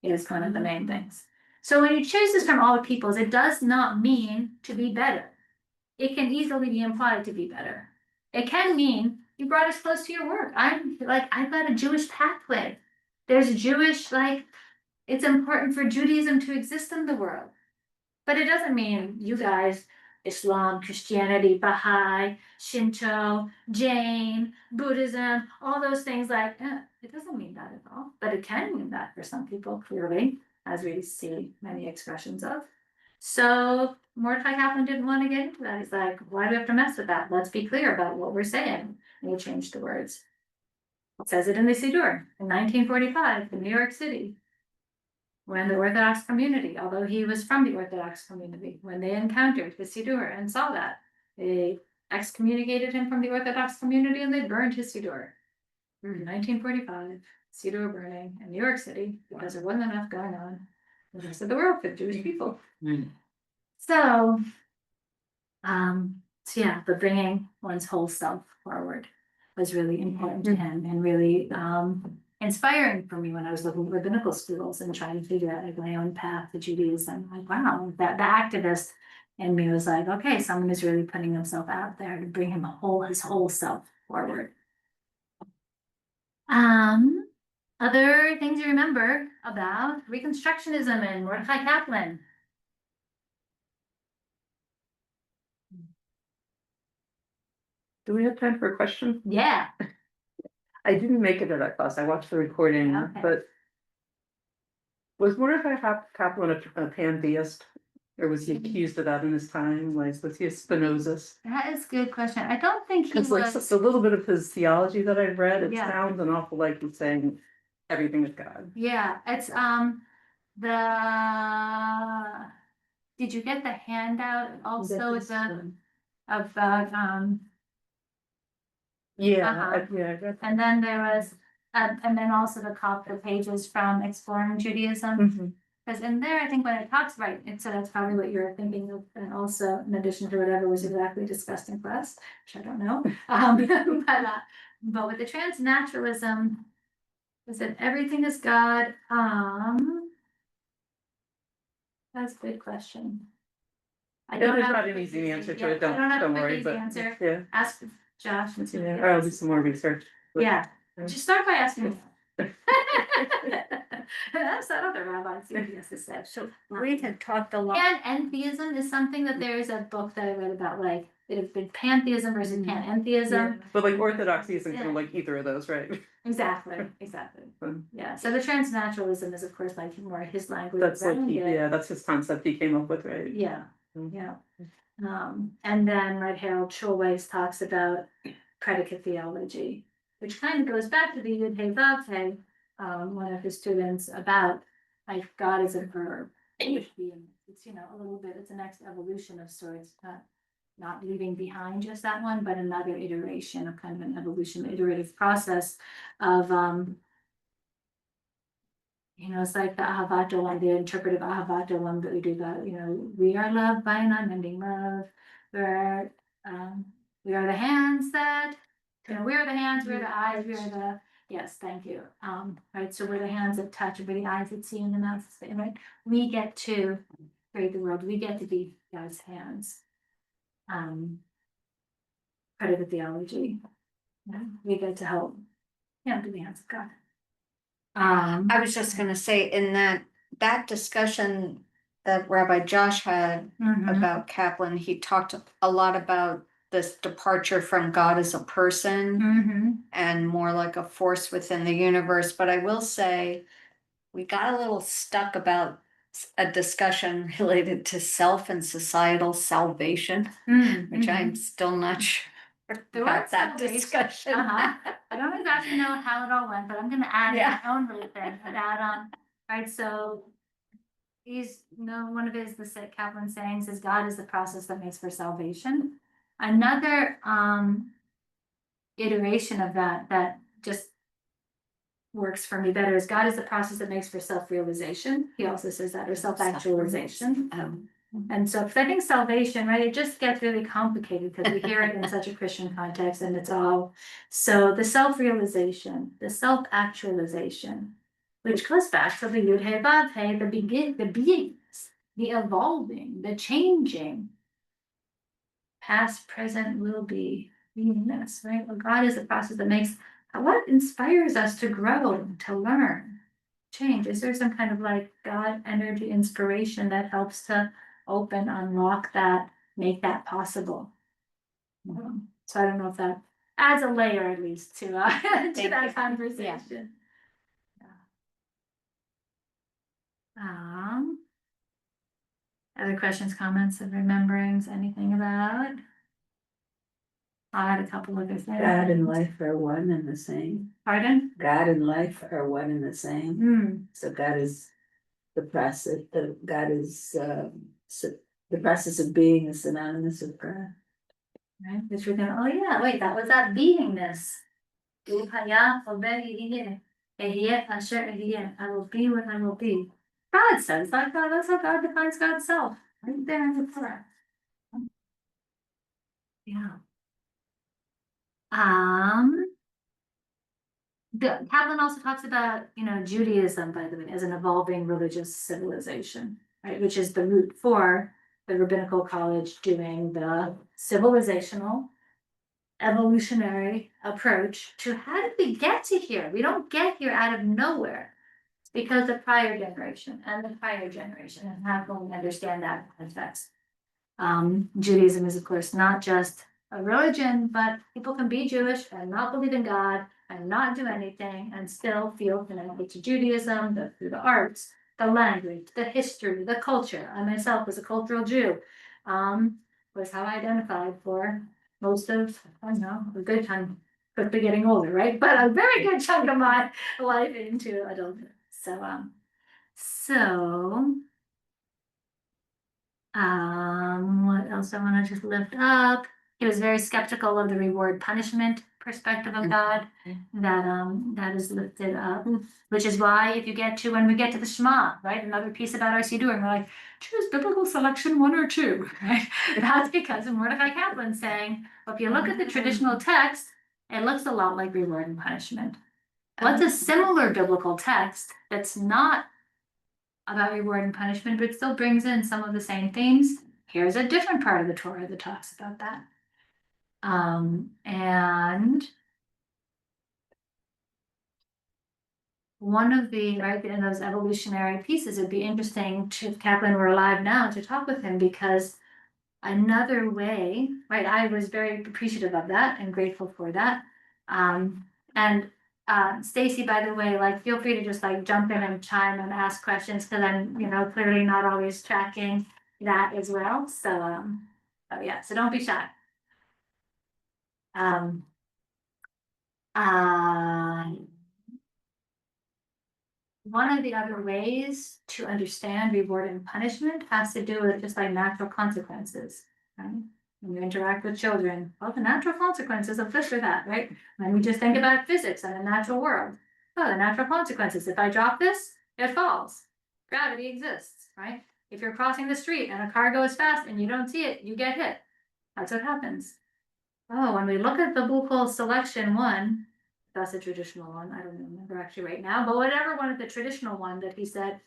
Is one of the main things. So when you choose us from all the peoples, it does not mean to be better. It can easily be implied to be better. It can mean you brought us close to your work. I've got a Jewish pathway. There's a Jewish, it's important for Judaism to exist in the world. But it doesn't mean you guys, Islam, Christianity, Baha'i, Shinto, Jain, Buddhism, all those things it doesn't mean that at all. But it can mean that for some people, clearly, as we see many expressions of. So Mordecai Kaplan didn't want to get into that. He's like, why do we have to mess with that? Let's be clear about what we're saying. And we'll change the words. It says it in the Siddur in 1945 in New York City. When the Orthodox community, although he was from the Orthodox community, when they encountered the Siddur and saw that, they excommunicated him from the Orthodox community and they burned his Siddur. In 1945, Siddur burning in New York City because there wasn't enough going on in the rest of the world for Jewish people. So yeah, but bringing one's whole self forward was really important to him and really inspiring for me when I was looking at rabbinical schools and trying to figure out my own path to Judaism. Wow, that the activist in me was like, okay, someone is really putting himself out there to bring his whole self forward. Other things you remember about Reconstructionism and Mordecai Kaplan. Do we have time for a question? Yeah. I didn't make it to that class. I watched the recording, Okay. but was Mordecai Kaplan a pantheist? Or was he accused of that in his time? Was he a Spinozist? That is a good question. I don't think he Because was. a little bit of his theology that I've read, it Yeah. sounds an awful like he's saying everything is God. Yeah, it's did you get the handout also Yeah, yeah. and then there was and then also the pages from Exploring Judaism. Because in there, I think when it talks, right, and so that's probably what you're thinking of, and also in addition to whatever was exactly discussed in class, which I don't know. But with the transnaturalism, is that everything is God, that's a good question. I don't There's have not a an quick easy answer to yeah, it, don't have a don't quick worry, easy but answer. yeah. Ask Josh. Yeah, or I'll do some more research. Yeah, Yeah. just start by asking. That's that other rabbi, see what he has to say. So we had talked a lot. And entheism is something that there is a book that I read about, like, it has been pantheism versus panentheism. But like orthodoxy isn't gonna like either of those, right? Exactly. Yeah, so the transnaturalism is of course like more his language. That's like, around it. yeah, that's his concept he came up with, right? Yeah, Mm. yeah. And then right, Harold Schulweis talks about predicate theology, which kind of goes back to the Yud Hey Vav Hey, one of his students, about like God is a verb. It's, you know, a little bit, it's a next evolution of sorts, not leaving behind just that one, but another iteration of kind of an evolution, iterative process of, you know, it's like the Ahavat Olam, the interpretive Ahavat Olam that we do that, you know, we are loved by an unending love. We are the hands that, you know, we are the hands, we are the eyes, we are the, yes, thank you. Right, so we're the hands that touch, we're the eyes that see, and the mouth that say, right? We get to create the world, we get to be God's hands. Predicate theology. Yeah, we get to help, do the hands of God. I was just gonna say, in that discussion that Rabbi Josh had Mhm. about Kaplan, he talked a lot about this departure from God as a person Mhm. and more like a force within the universe. But I will say, we got a little stuck about a discussion related to self and societal salvation, which I'm still not sure The about word that salvation, discussion. I don't exactly know how it all went, but I'm gonna add Yeah. my own little thing about, right, so. One of his, the Kaplan sayings is God is the process that makes for salvation. Another, iteration of that just works for me better is God is the process that makes for self-realization. He also says that, or self-actualization. And so, because I think salvation, right, it just gets really complicated because we hear it in such a Christian context and it's all, so the self-realization, the self-actualization, which goes back to the Yud Hey Vav Hey, the beingness, the evolving, the changing, past, present, will be, beingness, right? Well, God is the process that makes, what inspires us to grow, to learn, change? Is there some kind of like God energy inspiration that helps to open, unlock that, make that possible? So I don't know if that adds a layer at least to to that conversation. Other questions, comments, and rememberings, anything about? I had a couple of things. God and life are one and the same. Pardon? God and life are one and the same. So God is the process, God is, the process of being is synonymous with God. Right, which we're gonna, oh yeah, wait, that was that beingness. I will be what I will be. God says that, God, that's how God defines God's self, right there in the Torah. Yeah. The Kaplan also talks about, you know, Judaism, by the way, as an evolving religious civilization, right, which is the root for the rabbinical college doing the civilizational evolutionary approach to how did we get to here? We don't get here out of nowhere. It's because the prior generation and the prior generation, and how can we understand that context? Judaism is, of course, not just a religion, but people can be Jewish and not believe in God and not do anything and still feel connected to Judaism through the arts, the language, the history, the culture. I myself was a cultural Jew, was how I identified for most of, I don't know, a good time, quickly getting older, right? But a very good chunk of my life into adulthood. What else I want to just lift up? He was very skeptical of the reward punishment perspective of God that is lifted up, which is why if you get to, when we get to the Shema, right, another piece about our Siddur, and we're like, choose biblical selection 1 or 2, right? That's because of Mordecai Kaplan saying, well, if you look at the traditional text, it looks a lot like reward and punishment. What's a similar biblical text that's not about reward and punishment, but still brings in some of the same themes? Here's a different part of the Torah that talks about that. And one of the, right, in those evolutionary pieces, it'd be interesting to, if Kaplan were alive now, to talk with him, because another way, right, I was very appreciative of that and grateful for that. And Stacy, by the way, like, feel free to just like jump in and chime and ask questions, because I'm, clearly not always tracking that as well. So, oh yeah, so don't be shy. One of the other ways to understand reward and punishment has to do with just like natural consequences, right? When you interact with children, well, the natural consequences of this or that, right? When we just think about physics and the natural world, oh, the natural consequences, if I drop this, it falls. Gravity exists, right? If you're crossing the street and a car goes fast and you don't see it, you get hit. That's what happens. Oh, when we look at the biblical selection 1, that's a traditional one, I don't remember actually right now, but whatever one of the traditional one that he said,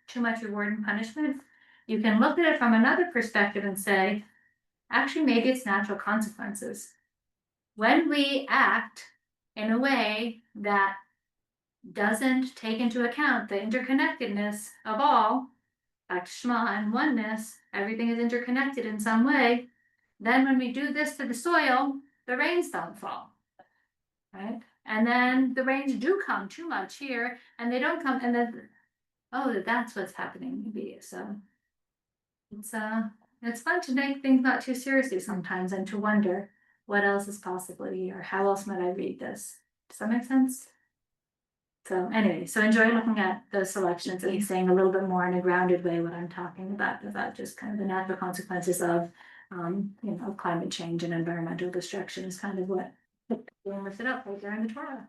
too much reward and punishment, you can look at it from another perspective and say, actually, maybe it's natural consequences. When we act in a way that doesn't take into account the interconnectedness of all, like Shema and oneness, everything is interconnected in some way, then when we do this to the soil, the rains don't fall, right? And then the rains do come too much here, and they don't come, and then, oh, that's what's happening maybe. So it's fun to take things not too seriously sometimes, and to wonder what else is possible here, or how else might I read this? Does that make sense? So anyway, so enjoy looking at those selections and saying a little bit more in a grounded way what I'm talking about just kind of the natural consequences of climate change and environmental destruction is kind of what being lifted up right there in the Torah.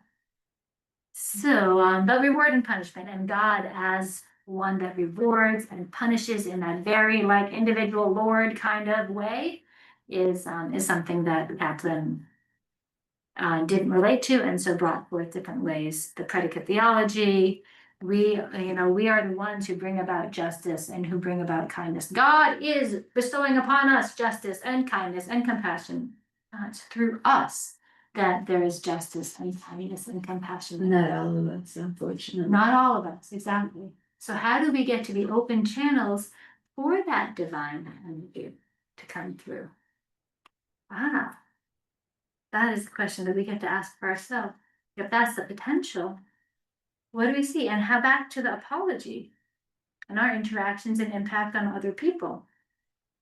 So, but reward and punishment, and God as one that rewards and punishes in that very like individual Lord kind of way is something that Kaplan didn't relate to, and so brought forth different ways. The predicate theology, we are the ones who bring about justice and who bring about kindness. God is bestowing upon us justice and kindness and compassion. It's through us that there is justice and kindness and compassion. Not all of us, unfortunately. Not all of us, exactly. So how do we get to be open channels for that divine energy to come through? That is the question that we get to ask for ourselves. If that's the potential, what do we see? And how back to the apology and our interactions and impact on other people.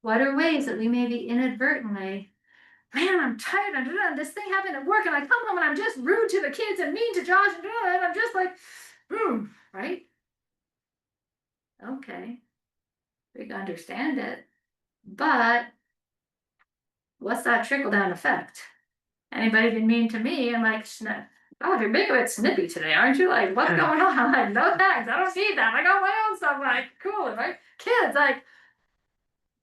What are ways that we maybe inadvertently, man, I'm tired, this thing happened at work, and I come home and I'm just rude to the kids and mean to Josh, and I'm just like, right? Okay, we can understand it, but what's that trickle down effect? Anybody been mean to me? I'm like, oh, you're being a bit snippy today, aren't you? Like, what's going on? I'm like, no thanks, I don't need that. I got my own stuff. Like, cool, right? Kids, like,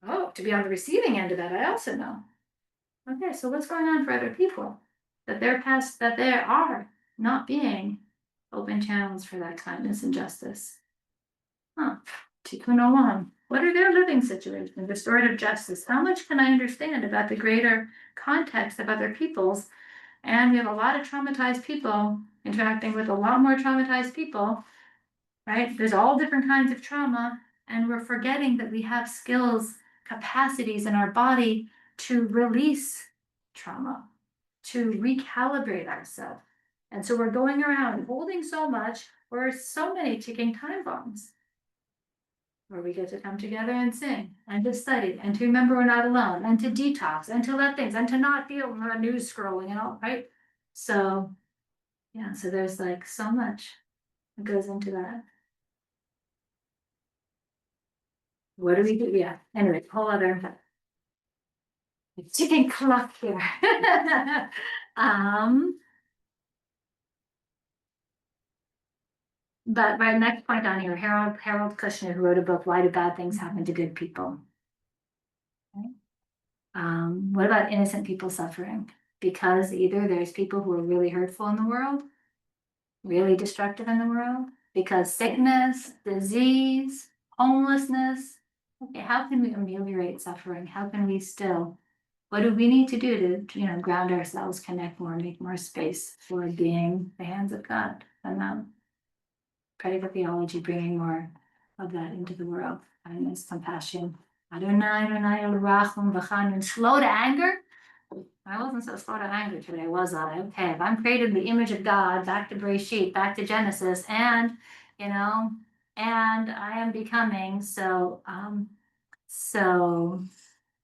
oh, to be on the receiving end of that, I also know. Okay, so what's going on for other people? That they are not being open channels for that kindness and justice. Tikkun Olam. What are their living situations? Restorative justice. How much can I understand about the greater context of other people's? And we have a lot of traumatized people interacting with a lot more traumatized people, right? There's all different kinds of trauma, and we're forgetting that we have skills, capacities in our body to release trauma, to recalibrate ourselves. And so we're going around holding so much, or so many ticking time bombs, where we get to come together and sing, and to study, and to remember we're not alone, and to detox, and to let things, and to not feel the news scrolling and all, right? So, yeah, so there's like so much that goes into that. What do we do? Yeah, anyway, whole other ticking clock here. But my next point on here, Harold Kushner, who wrote a book, Why Do Bad Things Happen to Good People? Okay. What about innocent people suffering? Because either there's people who are really hurtful in the world, really destructive in the world, because sickness, disease, homelessness. Okay, how can we ameliorate suffering? How can we still, what do we need to do to, ground ourselves, connect more, make more space for being the hands of God? And pray for theology, bringing more of that into the world. Kindness, compassion. Adonai, Adonai, Rachum, V'chanun. Slow to anger. I wasn't so slow to anger today, was I? Okay, if I'm created in the image of God, back to Bereshit, back to Genesis, and I am becoming so.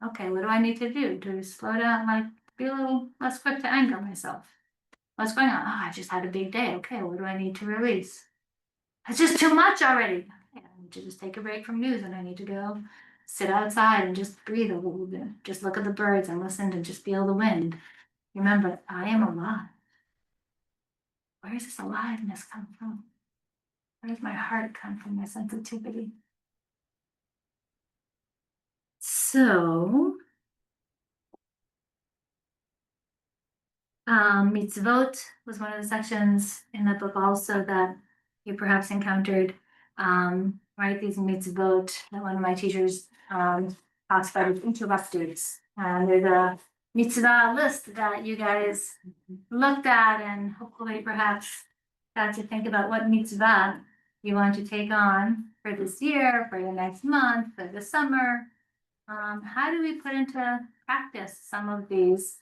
Okay, what do I need to do to slow down? Like, be a little less quick to anger myself. What's going on? Oh, I just had a big day. Okay, what do I need to release? It's just too much already. Okay, I need to just take a break from news, and I need to go sit outside and just breathe a little bit. Just look at the birds and listen and just feel the wind. Remember, I am alive. Where does this aliveness come from? Where does my heart come from, my sensitivity? So, mitzvot was one of the sections in the book also that you perhaps encountered. Right, these mitzvot that one of my teachers talks about is interrupters. And there's a mitzvah list that you guys looked at and hopefully perhaps got to think about what mitzvah you want to take on for this year, for the next month, for the summer. How do we put into practice some of these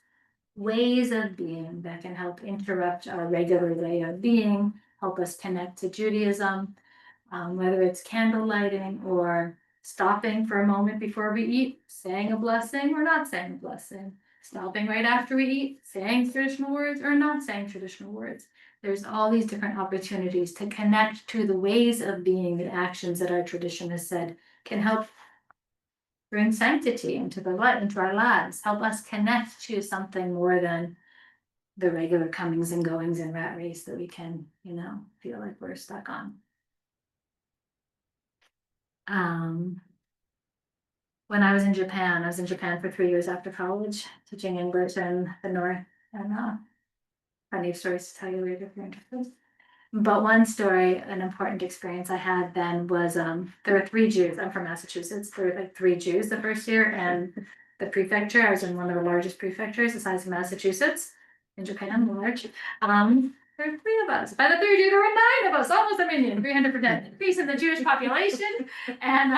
ways of being that can help interrupt our regular way of being, help us connect to Judaism, whether it's candle lighting or stopping for a moment before we eat, saying a blessing or not saying a blessing, stopping right after we eat, saying traditional words or not saying traditional words. There's all these different opportunities to connect to the ways of being, the actions that our tradition has said can help bring sanctity into our lives, help us connect to something more than the regular comings and goings and rat race that we can, feel like we're stuck on. When I was in Japan for 3 years after college, teaching English in the North, and plenty of stories to tell you later if you're interested. But one story, an important experience I had then was there were 3 Jews. I'm from Massachusetts. There were like 3 Jews the first year, and the prefecture, I was in one of the largest prefectures, the size of Massachusetts. In Japan, large. There were 3 of us. By the 3rd year, there were 9 of us, almost a million, 300% increase in the Jewish population. And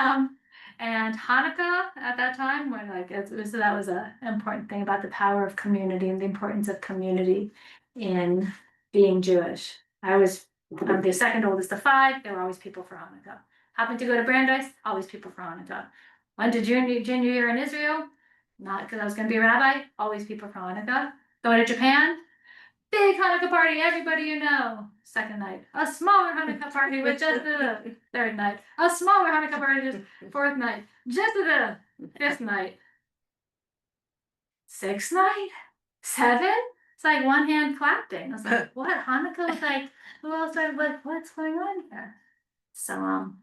Hanukkah at that time, when so that was an important thing about the power of community and the importance of community in being Jewish. I'm the second oldest of 5. There were always people for Hanukkah. Happened to go to Brandeis, always people for Hanukkah. Went to junior year in Israel, not because I was going to be a rabbi, always people for Hanukkah. Go to Japan, big Hanukkah party, everybody you know. 2nd night, a smaller Hanukkah party with just the 3rd night, a smaller Hanukkah party, just 4th night, just the 5th night, 6th night, 7. It's like one hand clapping. I was like, what? Hanukkah was like, who else? What's going on here? So,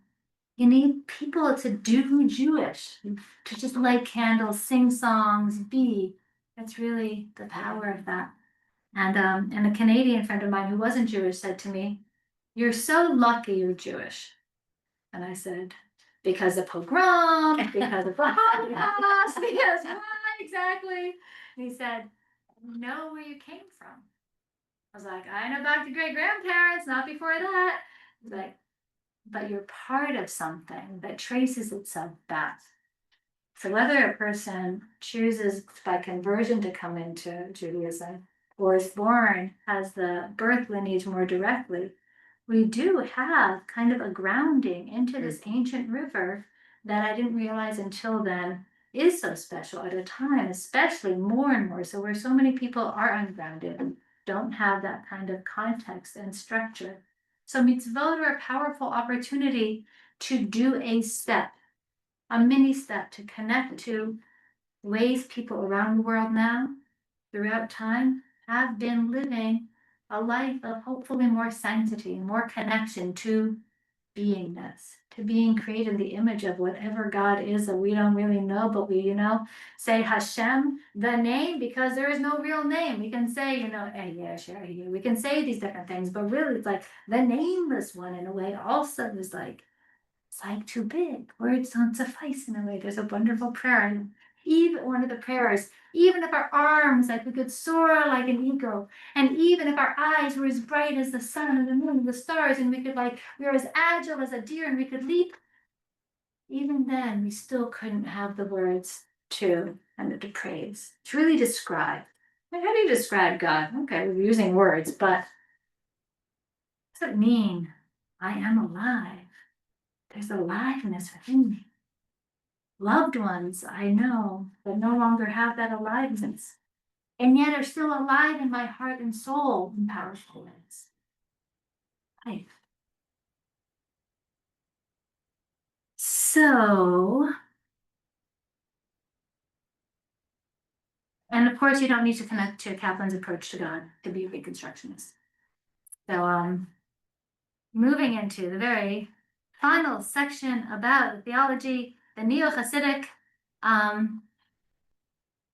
you need people to do Jewish, to just light candles, sing songs, be. That's really the power of that. And a Canadian friend of mine who wasn't Jewish said to me, "You're so lucky you're Jewish." And I said, "Because of pogrom, because of the Holocaust, because why exactly?" And he said, "Know where you came from." I was like, "I know back to great grandparents, not before that." He's like, "But you're part of something that traces itself back." So whether a person chooses by conversion to come into Judaism or is born, has the birth lineage more directly, we do have kind of a grounding into this ancient river that I didn't realize until then is so special at a time, especially more and more. So where so many people are ungrounded and don't have that kind of context and structure. So mitzvot are a powerful opportunity to do a mini step to connect to ways people around the world now, throughout time, have been living a life of hopefully more sanctity, more connection to beingness, to being created in the image of whatever God is that we don't really know, but we, say Hashem, the name, because there is no real name. We can say, we can say these different things, but really it's like the nameless one in a way also is like, it's like too big. Words don't suffice in a way. There's a wonderful prayer. And even one of the prayers, even if our arms, like we could soar like an eagle, and even if our eyes were as bright as the sun and the moon and the stars, and we were as agile as a deer and we could leap, even then we still couldn't have the words to and to praise, to really describe. Like, how do you describe God? Okay, we're using words, but what does it mean? I am alive. There's aliveness within me. Loved ones I know that no longer have that aliveness, and yet are still alive in my heart and soul in powerful ways. Life. So, and of course, you don't need to connect to Kaplan's approach to God to be a Reconstructionist. So, moving into the very final section about the theology, the Neo-Hasidic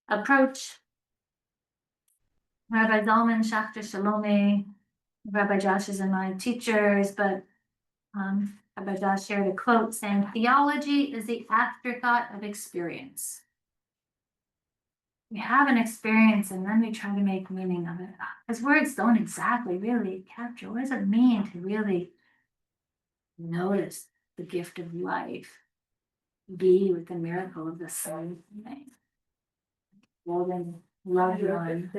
approach. Rabbi Zalman Schachter Shalomi, Rabbi Josh is my teachers, but Rabbi Josh shared a quote saying, "Theology is the afterthought of experience." We have an experience and then we try to make meaning of it. Because words don't exactly really capture what does it mean to really notice the gift of life, be with the miracle of the sun. Well, then, love one.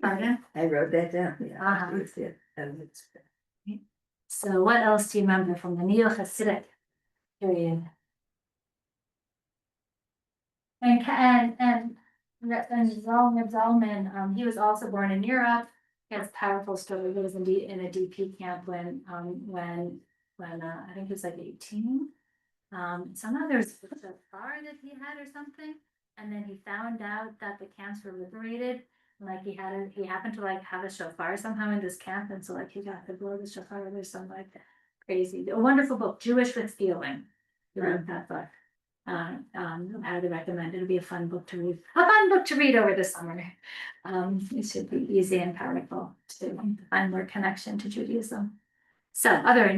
Pardon? I wrote that down. Yeah. Uh-huh. It's it, and it's- So what else do you remember from the Neo-Hasidic period? And Zalman, he was also born in Europe. He has a powerful story. He was indeed in a DP camp when I think he was like 18. Somehow there's a car that he had or something, and then he found out that the camps were liberated. Like he happened to like have a shofar somehow in this camp, and so like he got to blow the shofar. There's some like crazy, a wonderful book, Jewish with Feeling. He wrote that book. I highly recommend it. It'll be a fun book to read. A fun book to read over the summer. It should be easy and powerful to find more connection to Judaism. So other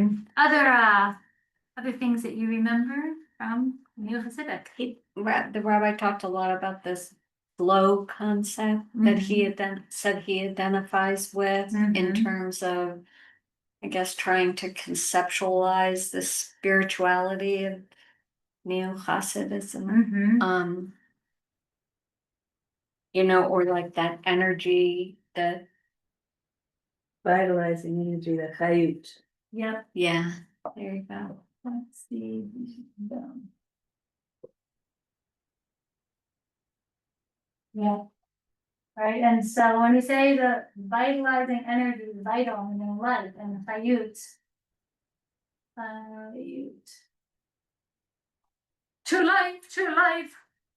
things that you remember from Neo-Hasidic? The rabbi talked a lot about this flow concept that he said he identifies with in terms of, I guess, trying to conceptualize the spirituality of Neo-Hasidism. Or like that energy that. Vitalizing energy, the chayut. Yep. Yeah, there you go. Let's see. Yeah. Right, and so when we say the vitalizing energy, vital and life and the chayut. To life.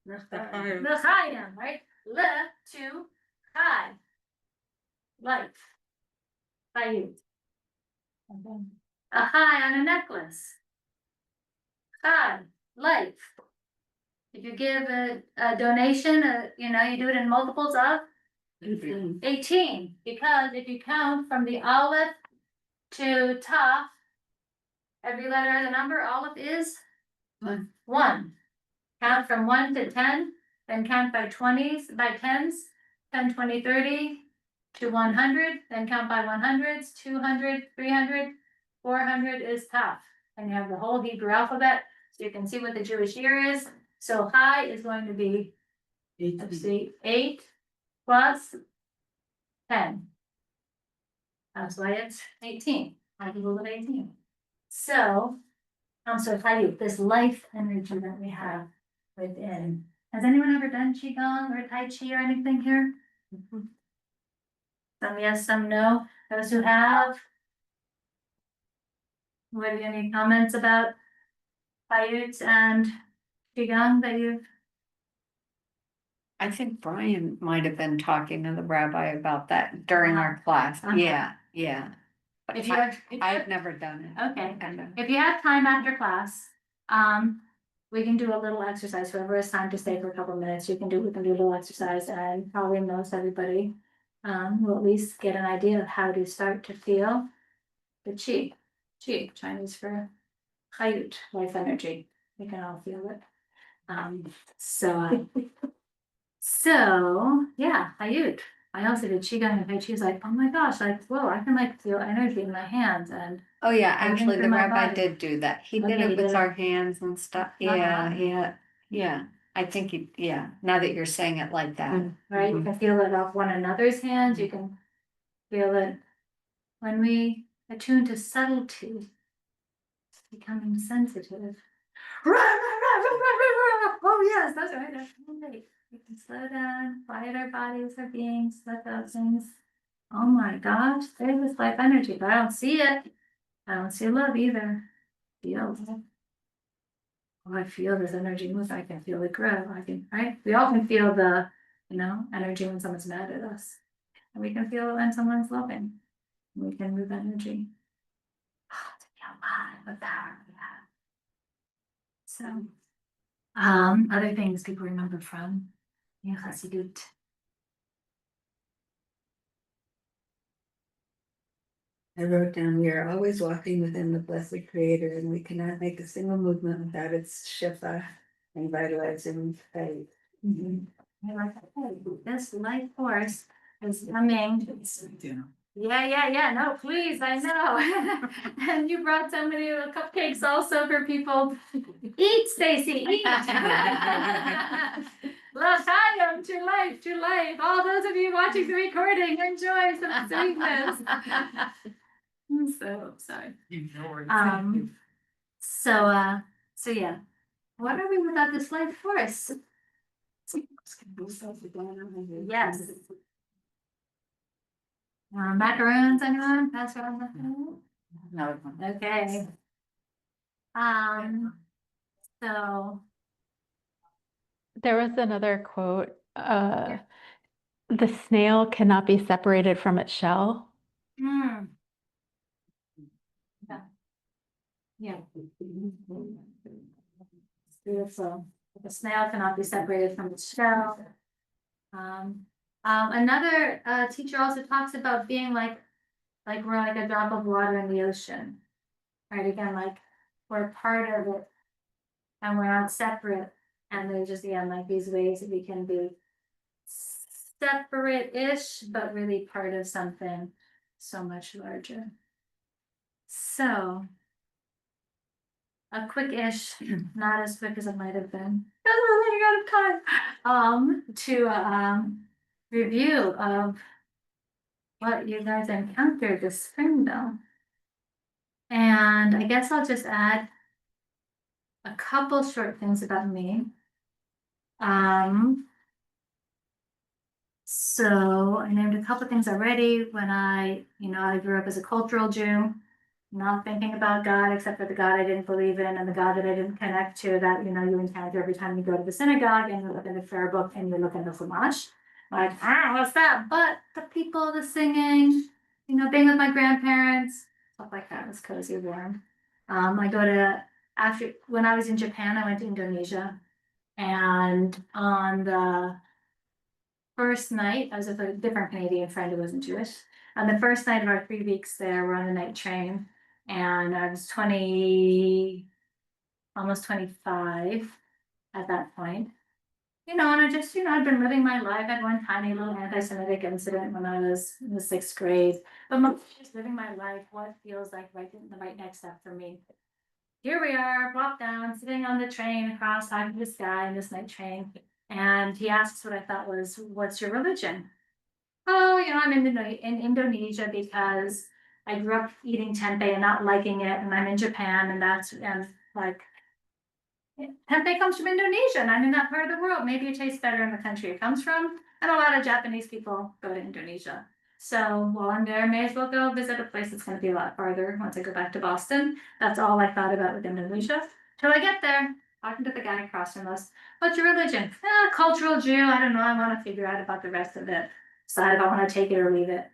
The chayim, right? Le to chai. Life. Chayut. A chai on a necklace. Chai, life. If you give a donation, you do it in multiples of 18, because if you count from the aleph to taf, every letter has a number. Aleph is 1. Count from 1 to 10, then count by 20s, by 10s, 10, 20, 30 to 100, then count by 100s, 200, 300, 400 is taf. And you have the whole Hebrew alphabet, so you can see what the Jewish year is. So high is going to be, let's see, 8 plus 10. That's why it's 18. I can of 18. So chayut, this life energy that we have within. Has anyone ever done qigong or tai chi or anything here? Some yes, some no. Those who have. What, any comments about chayut and qigong that you've? I think Brian might have been talking to the rabbi about that during our class. Uh-huh. Yeah. But If you I've never done it. Okay, And, if you have time after class, we can do a little exercise, whoever has time to stay for a couple minutes, we can do a little exercise, and probably most everybody. Will at least get an idea of how to start to feel the Chinese for chayut, life energy, we can all feel it. So yeah, chayut. I also did qigong, and she was like, oh my gosh, like, whoa, I can like feel energy in my hands, and oh yeah, Moving actually, through the my rabbi body. did do that. He did Okay, it he with did. our hands and stuff. Yeah. I think now that you're saying it like that. right, you can feel it off one another's hands, you can feel it when we attune to subtlety, becoming sensitive. Oh yes, that's right, that's right. We can slow down, quiet our bodies, our beings, let those things. Oh my gosh, there's this life energy, but I don't see it. I don't see love either. Feel it. Oh, I feel this energy move. I can feel it grow. Right? We all can feel the, energy when someone's mad at us. And we can feel it when someone's loving. We can move energy. Oh, to feel alive, the power we have. So, other things people remember from Neohasidic. I wrote down, we are always walking within the blessed creator, and we cannot make a single movement without its shefa and vitalizing faith. I like that. Hey, this life force is coming. Yeah, no, please, I know. And you brought so many little cupcakes also for people. Eat, Stacy, eat. L'chaim, to life. All those of you watching the recording, enjoy some sweetness. I'm so sorry. So yeah. What are we without this life force? Yes. Macaroons, anyone? Pass around macaroons? No. Okay. So, There was another quote, the snail cannot be separated from its shell. yeah. Yeah. It's beautiful. The snail cannot be separated from its shell. Another teacher also talks about being like we're like a drop of water in the ocean. Right, again, like we're part of it and we're not separate. And there's just, again, like these ways that we can be separate-ish, but really part of something so much larger. So, a quick-ish, not as quick as it might have been, because we're running out of time, to review of what you guys encountered this spring though. And I guess I'll just add a couple short things about me. So I named a couple things already when I grew up as a cultural Jew, not thinking about God except for the God I didn't believe in and the God that I didn't connect to, that you encounter every time you go to the synagogue and you look in the prayer book and you look in the Chumash. Like, what's that? But the people, the singing, being with my grandparents, stuff like that was cozy, warm. When I was in Japan, I went to Indonesia, and on the first night, I was with a different Canadian friend who wasn't Jewish. On the first night of our 3 weeks there, we're on the night train, and I was 20, almost 25 at that point. And I just, I'd been living my life. I had one tiny little anti-Semitic incident when I was in the 6th grade, but just living my life, what feels like the right next step for me. Here we are, walk down, sitting on the train across talking to this guy in this night train. And he asks what I thought was, what's your religion? Oh, I'm in Indonesia because I grew up eating tempeh and not liking it. And I'm in Japan, and tempeh comes from Indonesia, and I'm in that part of the world. Maybe it tastes better in the country it comes from. And a lot of Japanese people go to Indonesia. So while I'm there, I may as well go visit a place that's going to be a lot farther once I go back to Boston. That's all I thought about with Indonesia till I get there. talking to the guy across from us, what's your religion? Cultural Jew, I don't know, I wanna figure out about the rest of it, decide if I wanna take it or leave it.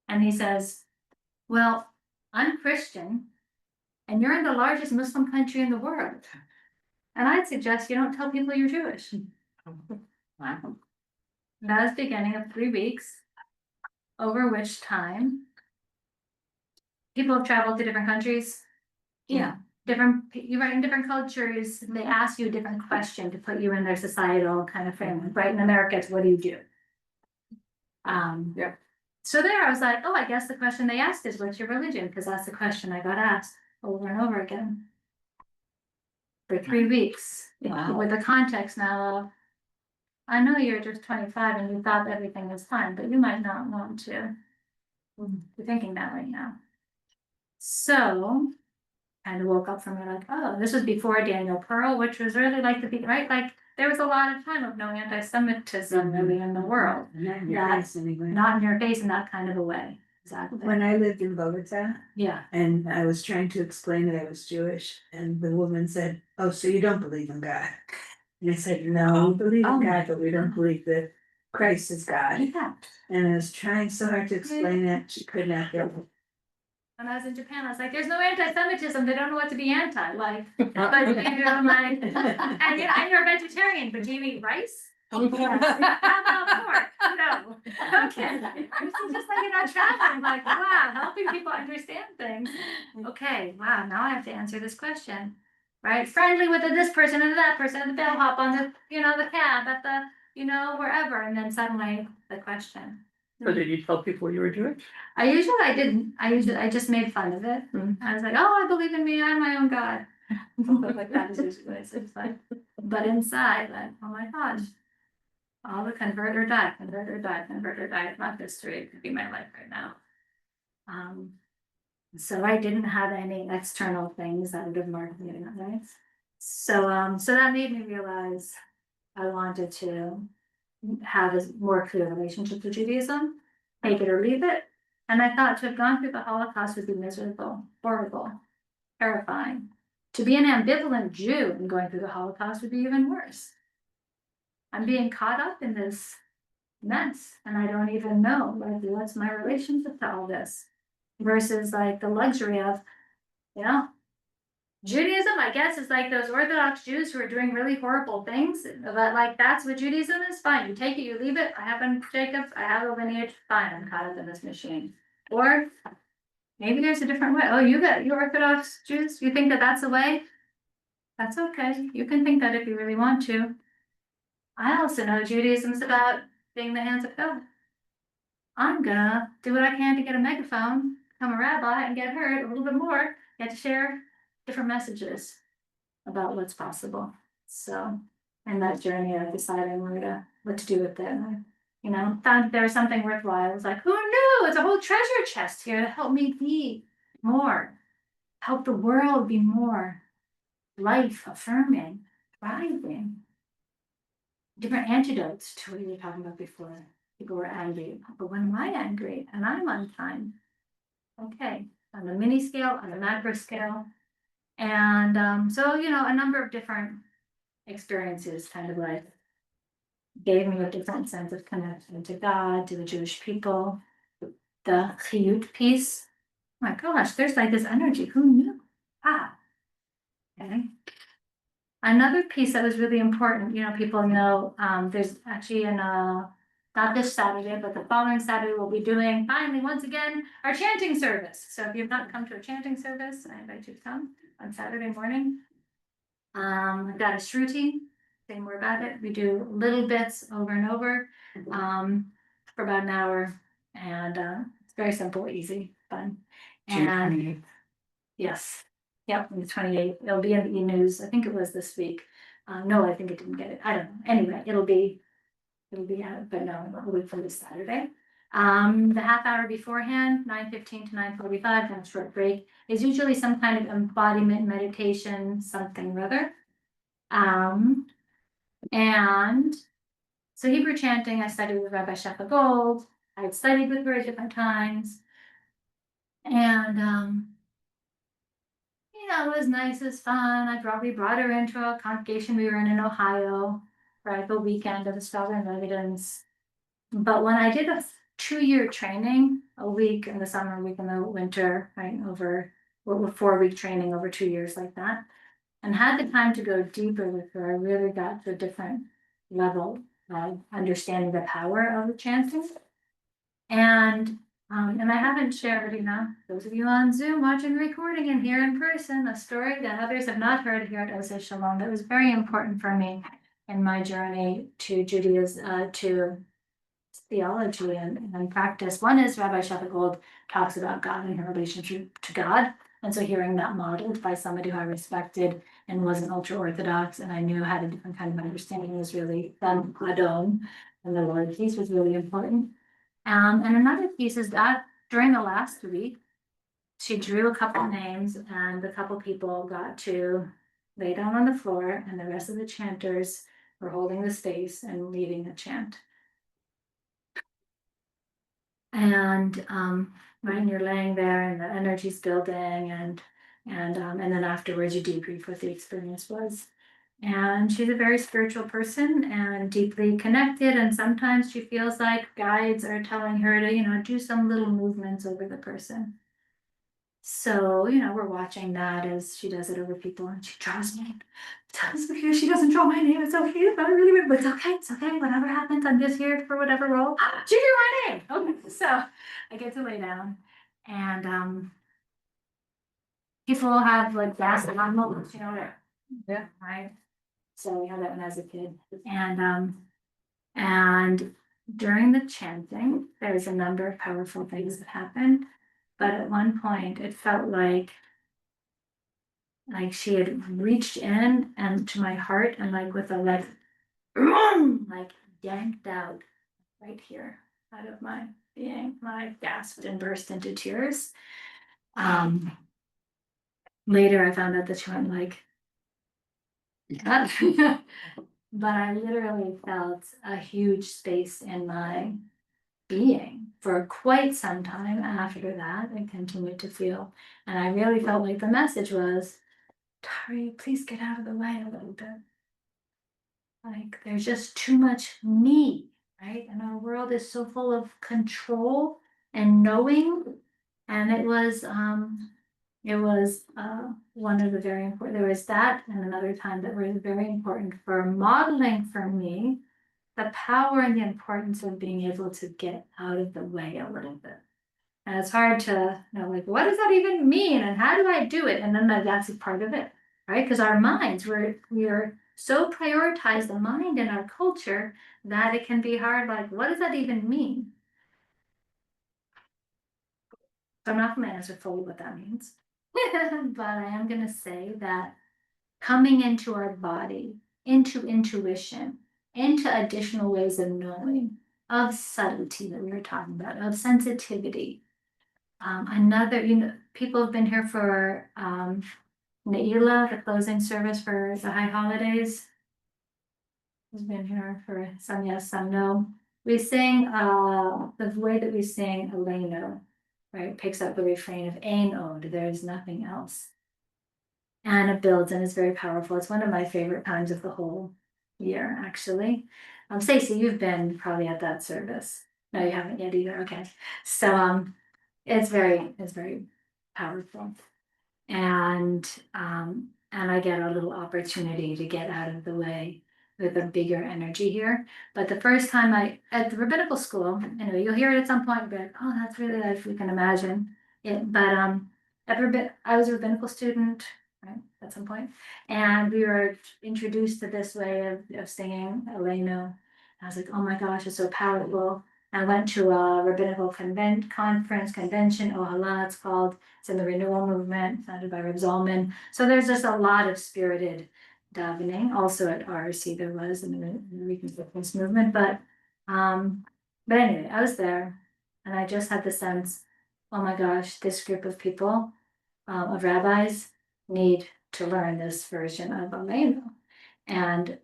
And he says, well, I'm Christian, and you're in the largest Muslim country in the world. And I'd suggest you don't tell people you're Jewish. Wow. That was the beginning of 3 weeks, over which time people have traveled to different countries. Yeah. You write in different cultures, they ask you a different question to put you in their societal kind of framework, right? In America, it's what do you do? Yeah. So there I was like, oh, I guess the question they asked is what's your religion? Because that's the question I got asked over and over again. For 3 weeks, Wow. with the context now of, I know you're just 25 and you thought everything was fine, but you might not want to be thinking that right now. So, kind of woke up from it like, oh, this was before Daniel Pearl, which was really like the beat, right? Like, there was a lot of time of no anti-Semitism really in the world. Not in your Yeah. face anyway. Not in your face in that kind of a way. Exactly. When I lived in Bogota Yeah. and I was trying to explain that I was Jewish, and the woman said, oh, so you don't believe in God? And I said, no, we believe Oh in my God, but we don't believe that Christ is God. Yeah. And I was trying so hard to explain it, she could not get it. When I was in Japan, I was like, there's no anti-Semitism, they don't know what to be anti, like, but you know, like, and you know, and you're a vegetarian, but do you eat rice? How about pork? No. Okay. This is just like, you know, traveling, like, wow, helping people understand things. Okay, wow, now I have to answer this question. Right? Friendly with this person and that person, and the bellhop on the, you know, the cab at the, you know, wherever, and then suddenly the question. So did you tell people you were Jewish? I didn't. I just made fun of it. I was like, oh, I believe in me, I'm my own God. Like that is usually what it seems like. But inside, like, oh my gosh. All the convert or die, convert or die, convert or die, not history, it could be my life right now. So I didn't have any external things that would have marked me, right? So that made me realize I wanted to have a more clear relationship to Judaism, take it or leave it. And I thought to have gone through the Holocaust would be miserable, horrible, terrifying. To be an ambivalent Jew and going through the Holocaust would be even worse. I'm being caught up in this mess and I don't even know, like, what's my relationship to all this versus like the luxury of, you know, Judaism, I guess, is like those Orthodox Jews who are doing really horrible things, but like that's what Judaism is. Fine, you take it, you leave it. I have a Jacob, I have a lineage. Fine, I'm caught up in this machine. Or maybe there's a different way. Oh, you Orthodox Jews, you think that that's the way? That's okay. You can think that if you really want to. I also know Judaism's about being the hands of God. I'm gonna do what I can to get a megaphone, become a rabbi, and get heard a little bit more. Get to share different messages about what's possible. So, and that journey of deciding what to do with it, you know, found there was something worthwhile. I was like, who knew? It's a whole treasure chest here to help me be more, help the world be more life affirming, thriving. Different antidotes to what you were talking about before. People were angry, but when am I angry? And I'm on time. Okay, on the mini scale, on the macro scale. And so, you know, a number of different experiences kind of like gave me a different sense of connection to God, to the Jewish people, the chiyut piece. Oh my gosh, there's like this energy. Who knew? Ah. Okay. Another piece that was really important, you know, people know, there's actually not this Saturday, but the following Saturday, we'll be doing finally, once again, our chanting service. So if you've not come to a chanting service, I invite you to come on Saturday morning. I've got a shruti, say more about it. We do little bits over and over for about an hour. And it's very simple, easy, fun. And yes. Yep, on the 28th. It'll be in the e-news. I think it was this week. No, I think it didn't get it. I don't know. Anyway, it'll be out, but no, it'll be for this Saturday. The half hour beforehand, 9:15 to 9:45, then a short break, is usually some kind of embodiment meditation, something or other. And so Hebrew chanting, I studied with Rabbi Shefa Gold. I had studied with her at different times. And you know, it was nice, it was fun. We brought her into a congregation we were in Ohio, for the weekend of the Scotland Evidence. But when I did a 2-year training, a week in the summer, a week in the winter, right, over, or 4-week training over 2 years like that, and had the time to go deeper with her, I really got to a different level of understanding the power of the chanting. And I haven't shared, you know, those of you on Zoom watching the recording and here in person, a story that others have not heard here at Oseh Shalom that was very important for me in my journey to Judaism, to theology and practice. One is Rabbi Shepard Gold talks about God and her relationship to God. And so hearing that modeled by somebody who I respected and wasn't ultra orthodox, and I knew had a different kind of understanding, was really Adon and the Lord piece was really important. And another piece is that during the last week, she drew a couple names and a couple people got to lay down on the floor, and the rest of the chanters were holding the space and leading the chant. And right, you're laying there and the energy's building, and then afterwards you debrief what the experience was. And she's a very spiritual person and deeply connected, and sometimes she feels like guides are telling her to, you know, do some little movements over the person. So, you know, we're watching that as she does it over people, and she draws me. It's so cute. She doesn't draw my name. It's so cute. But I really weird. But it's okay. Whatever happens, I'm just here for whatever role. She drew my name. Okay. So I get to lay down, and people have like gas on moments, you know, Yeah. right? So we had that when I was a kid. And during the chanting, there's a number of powerful things that happened. But at one point, it felt like she had reached in and to my heart, and like with a like yanked out right here out of my being. I gasped and burst into tears. Later I found out that she went like that. But I literally felt a huge space in my being for quite some time after that. I continued to feel, and I really felt like the message was, Tari, please get out of the way a little bit. Like there's just too much me, right? And our world is so full of control and knowing. And it was one of the very important, there was that and another time that was very important for modeling for me the power and the importance of being able to get out of the way a little bit. And it's hard to know, like, what does that even mean? And how do I do it? And then that's a part of it, right? Because our minds, we are so prioritized the mind in our culture that it can be hard, like, what does that even mean? So I'm not going to answer fully what that means. But I am going to say that coming into our body, into intuition, into additional ways of knowing, of subtlety that we were talking about, of sensitivity. Another, you know, people have been here for Ne'ilah, the closing service for the high holidays. Has been here for some yes, some no. We sing the way that we sing Eleno, right? Picks up the refrain of Ein Od, there is nothing else. And it builds and is very powerful. It's one of my favorite times of the whole year, actually. Stacey, you've been probably at that service. No, you haven't yet either. Okay. So it's very powerful. And I get a little opportunity to get out of the way with a bigger energy here. But the first time at the rabbinical school, anyway, you'll hear it at some point, but oh, that's really life, we can imagine it. But I was a rabbinical student, right, at some point, and we were introduced to this way of singing Eleno. I was like, oh my gosh, it's so powerful. I went to a rabbinical convention, Ohala, it's called. It's in the renewal movement, founded by Reb Zalman. So there's just a lot of spirited davening. Also at RC there was in the Reconstructionist movement. But anyway, I was there, and I just had the sense, oh my gosh, this group of people, of rabbis, need to learn this version of Aleinu. And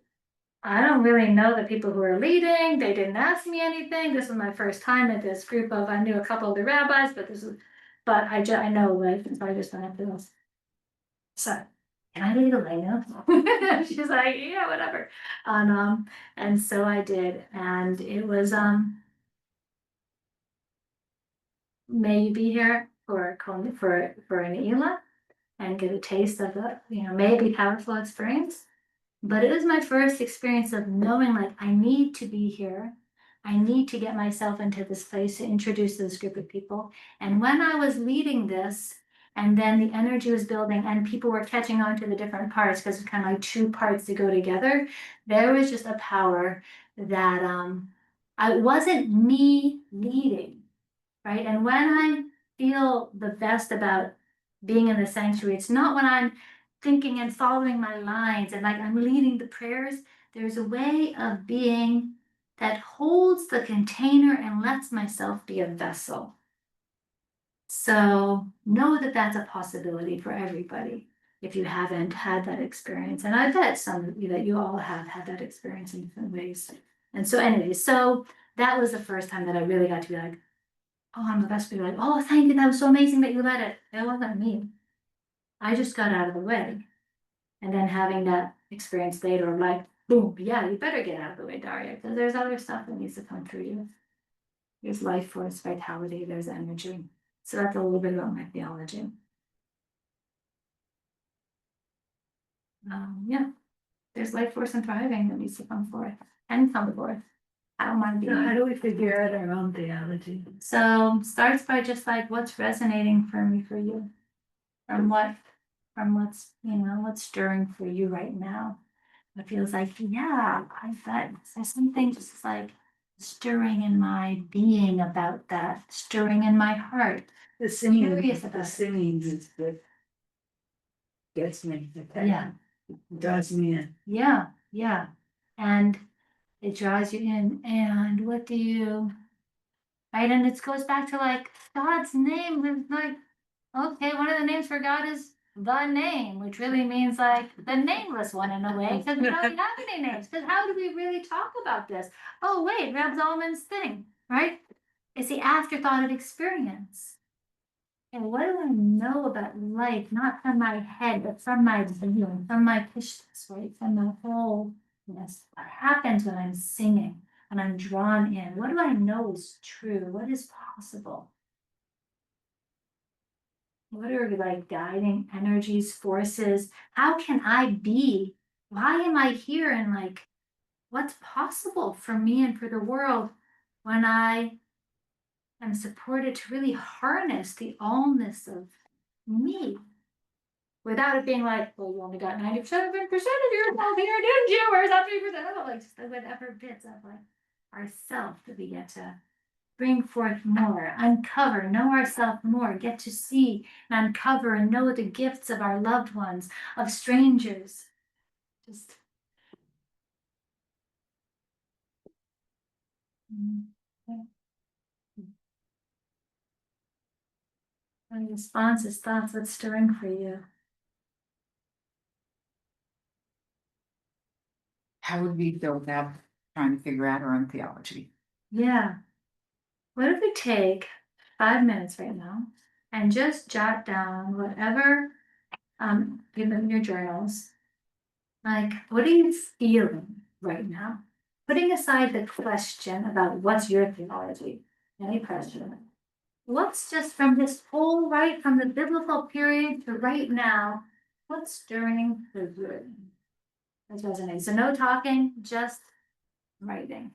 I don't really know the people who are leading. They didn't ask me anything. This was my first time at this group of, I knew a couple of the rabbis, but I know, like, so I just went up to this. So, can I lead the way now? She's like, yeah, whatever. And so I did, and it was, may you be here for an Elah and get a taste of the, maybe powerful experience. But it was my first experience of knowing like I need to be here. I need to get myself into this place to introduce this group of people. And when I was leading this, and then the energy was building and people were catching on to the different parts because it's kind of like two parts to go together, there was just a power that I wasn't me leading, right? And when I feel the best about being in the sanctuary, it's not when I'm thinking and following my lines and like I'm leading the prayers. There's a way of being that holds the container and lets myself be a vessel. So know that that's a possibility for everybody if you haven't had that experience. And I bet some of you that you all have had that experience in different ways. And so anyway, so that was the first time that I really got to be like, oh, I'm the best. People like, oh, thank you. That was so amazing that you led it. It wasn't me. I just got out of the way. And then having that experience later, like, boom, yeah, you better get out of the way, Daria, because there's other stuff that needs to come through you. There's life force, vitality, there's energy. So that's a little bit about my theology. Yeah, there's life force and thriving that needs to come forth and come forth. I don't mind being. So how do we figure out our own theology? So starts by just like what's resonating for me for you, from what's what's stirring for you right now. It feels like, yeah, I bet there's something just like stirring in my being about that, stirring in my heart. The singing, Curious the about it. singing is the gets me. Yeah. Draws me in. Yeah, yeah. And it draws you in. And what do you, right? And it goes back to like God's name. It's like, okay, one of the names for God is the name, which really means like the nameless one in a way, because we don't have any names. Because how do we really talk about this? Oh, wait, Reb Zalman's thing, right? It's the afterthought of experience. And what do I know about life, not from my head, but from my being, from my pishness, right? From the wholeness. What happens when I'm singing and I'm drawn in? What do I know is true? What is possible? What are like guiding energies, forces? How can I be? Why am I here? And like, what's possible for me and for the world when I am supported to really harness the allness of me without it being like, well, you only got 97% of yourself here, didn't you? Where's that 3%? No, like just whatever bits of like ourself that we get to bring forth more, uncover, know ourselves more, get to see and uncover and know the gifts of our loved ones, of strangers. Just and responses, thoughts, what's stirring for you? How would we go about trying to figure out our own theology? Yeah. What if we take 5 minutes right now and just jot down whatever in your journals, like what are you feeling right now? Putting aside the question about what's your theology, any question. What's just from this whole right from the biblical period to right now, what's stirring the room? That's resonating. So no talking, just writing.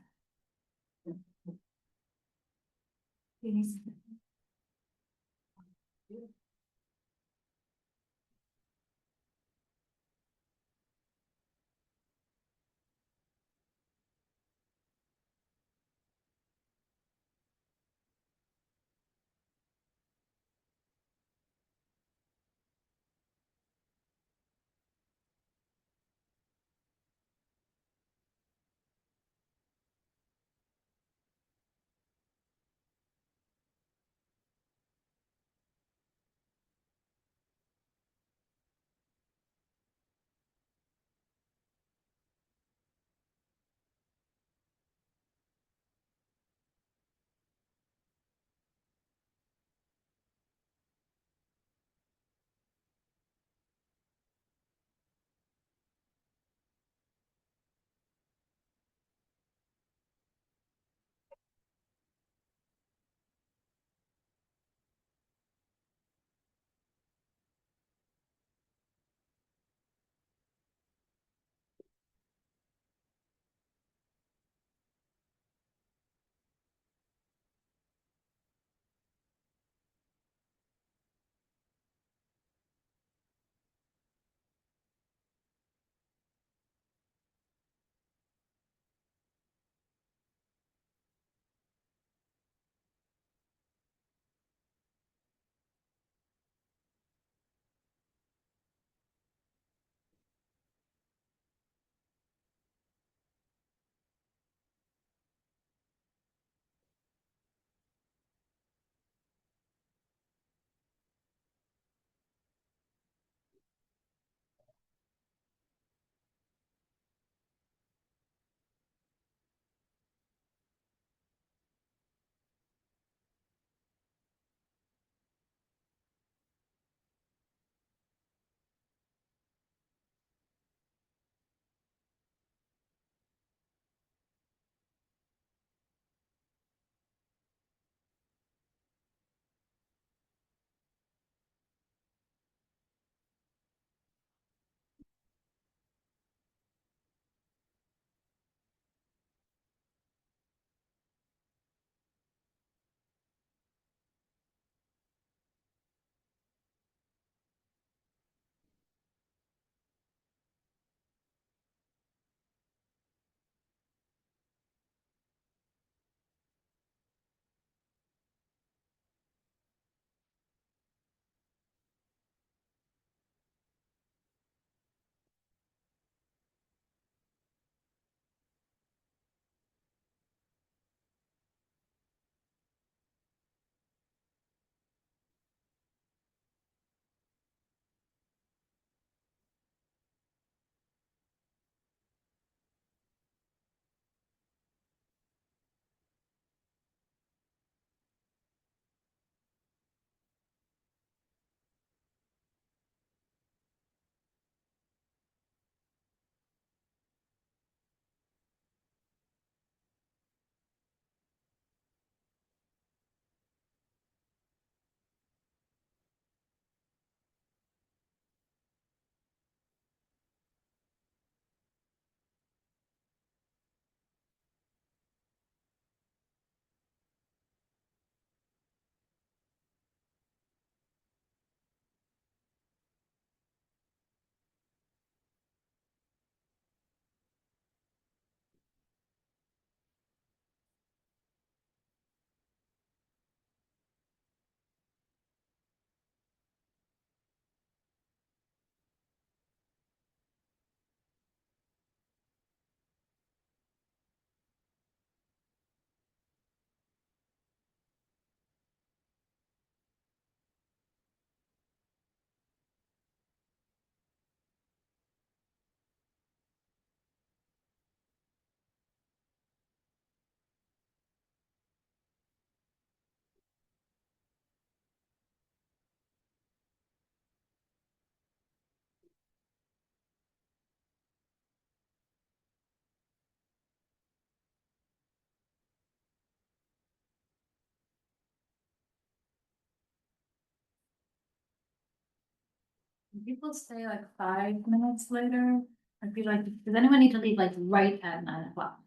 People stay like 5 minutes later. I'd be like, does anyone need to leave like right at 9 o'clock?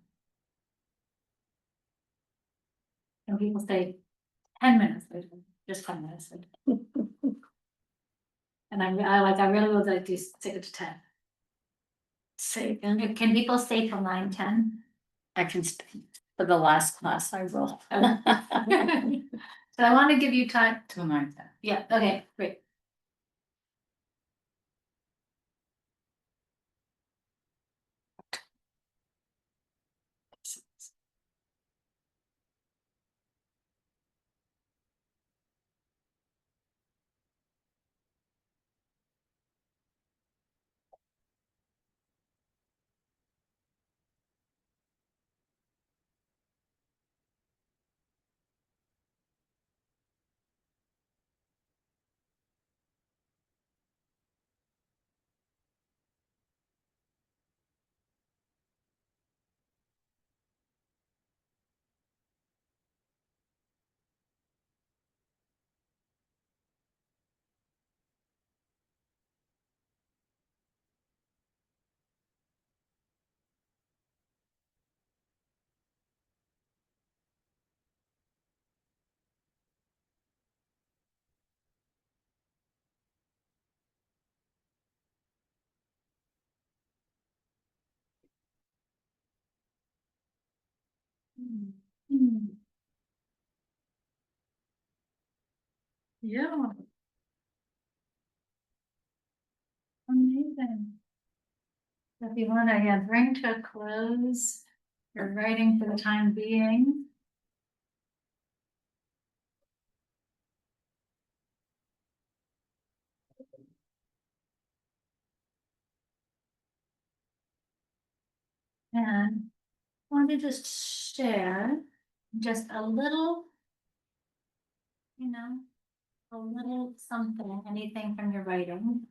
And people stay 10 minutes later, just 10 minutes later. And I really would like to stick it to 10. Say again, Can people stay till 9, 10? I can stay for the last class, I will. So I want to give you time. Till 9:10. Yeah, okay, great. Yeah. Amazing. If you want to, yeah, bring to a close your writing for the time being. And I want to just share just a little, a little something, anything from your writing.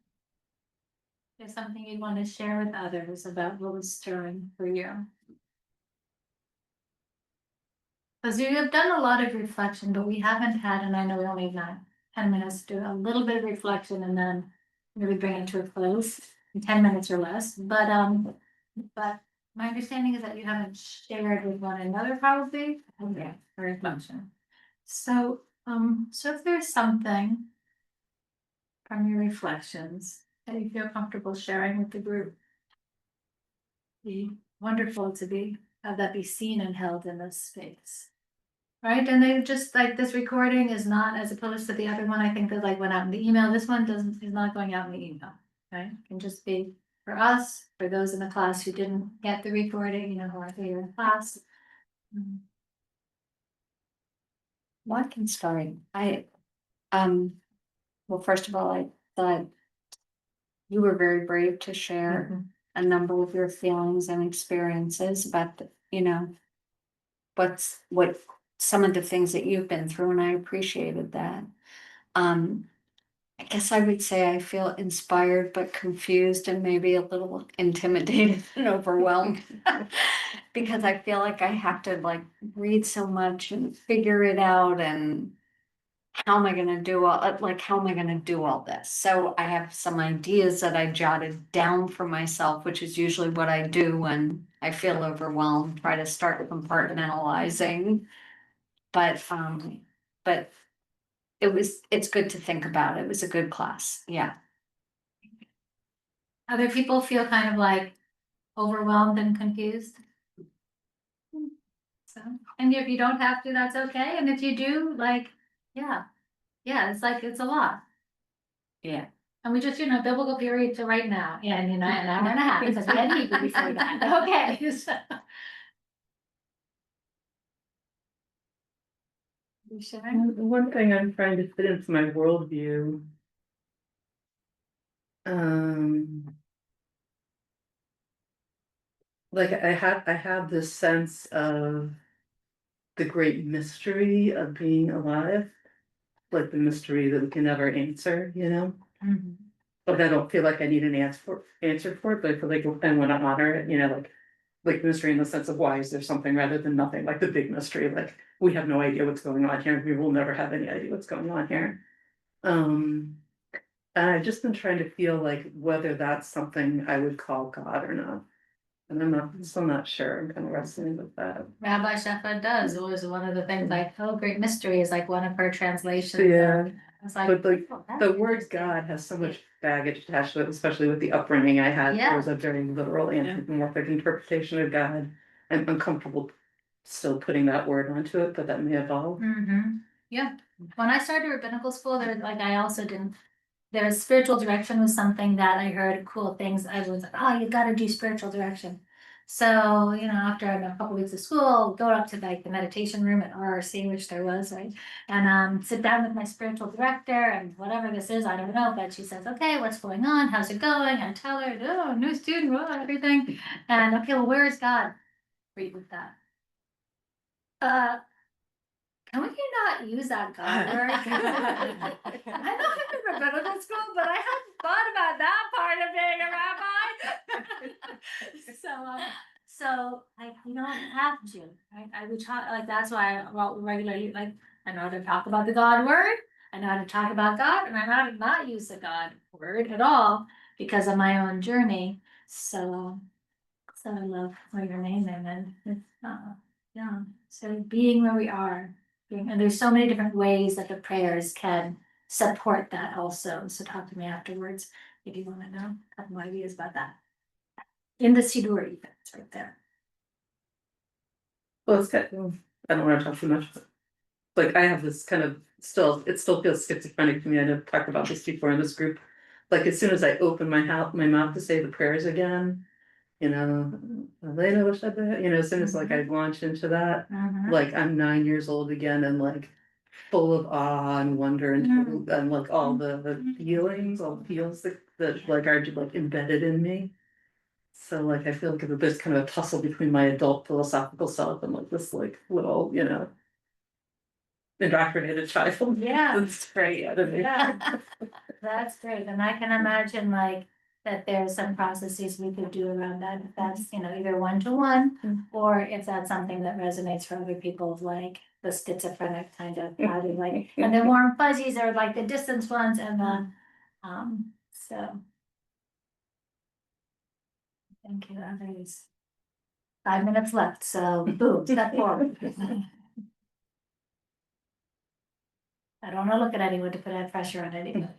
There's something you'd want to share with others about what was stirring for you. Because you have done a lot of reflection, but we haven't had, and I know we only have 10 minutes to do a little bit of reflection and then really bring it to a close in 10 minutes or less. But my understanding is that you haven't shared with one another probably. Okay, for reflection. So if there's something from your reflections that you feel comfortable sharing with the group, be wonderful to have that be seen and held in this space. Right, and they just like this recording is not, as opposed to the other one, I think that like went out in the email, this one is not going out in the email. Okay, it can just be for us, for those in the class who didn't get the recording, who are here in class. Well, I can start. Well, first of all, I thought you were very brave to share a number of your feelings and experiences about what some of the things that you've been through, and I appreciated that. I guess I would say I feel inspired but confused and maybe a little intimidated and overwhelmed because I feel like I have to like read so much and figure it out, and how am I gonna do all this? So I have some ideas that I jotted down for myself, which is usually what I do when I feel overwhelmed, try to start compartmentalizing. But it's good to think about. It was a good class. Yeah. Other people feel kind of like overwhelmed and confused. So, and if you don't have to, that's okay. And if you do, like, yeah, it's a lot. Yeah. And we just, biblical period to right now, and an hour and a half, because we had Hebrew before that, okay. So. You sharing? One thing I'm trying to fit into my worldview. Like I have this sense of the great mystery of being alive, like the mystery that we can never answer, But I don't feel like I need an answer for it, but I feel like I want to honor it, like mystery in the sense of why is there something rather than nothing, like the big mystery, like we have no idea what's going on here, we will never have any idea what's going on here. And I've just been trying to feel like whether that's something I would call God or not. And I'm still not sure, I'm kind of wrestling with that. Rabbi Shefa does, it was one of the things like, oh, great mystery is like one of her translations. Yeah. It's like. But like, oh, that's the word interesting. God has so much baggage attached to it, especially with the upbringing I had. Yeah. There was a very literal anthropomorphic interpretation of God. I'm uncomfortable still putting that word onto it, but that may evolve. Yeah, when I started rabbinical school, there, like, I also didn't. Their spiritual direction was something that I heard cool things. I was like, oh, you gotta do spiritual direction. So, you know, after a couple weeks of school, go up to like the meditation room at RRC, which there was, right? And sit down with my spiritual director and whatever this is, I don't know, but she says, okay, what's going on? How's it going? I tell her, oh, new student, oh, everything. And okay, well, where is God? Read with that. Can we not use that God word? I know I'm in rabbinical school, but I hadn't thought about that part of being a rabbi. So like, you don't have to, right? I would talk, like, that's why I regularly, like, I know how to talk about the God word. I know how to talk about God, and I know how to not use the God word at all because of my own journey. So I love where your name is, and it's, yeah, so being where we are. And there's so many different ways that the prayers can support that also. So talk to me afterwards if you want to know. I have no ideas about that. In the Siddur, even, it's right there. Well, it's kind of, I don't want to talk too much. Like, I have this kind of it still feels schizophrenic to me. I know I've talked about this before in this group. Like, as soon as I open my mouth to say the prayers again, you know, Elena, wish I did, you know, as soon as like I launch into that, like I'm 9 years old again and like full of awe and wonder and like all the feelings, all the feels that like are like embedded in me. So like I feel like there's kind of a tussle between my adult philosophical self and like this like little, you know, indoctrinated child. Yeah. It's great. I don't know. Yeah, that's great. And I can imagine like that there's some processes we could do around that. If that's, you know, either one-to-one or if that's something that resonates for other people, like the schizophrenic kind of having like, and the warm fuzzies are like the distance ones and the, so. Thank you, others. 5 minutes left, so boom, step forward. I don't wanna look at anyone to put that pressure on anyone.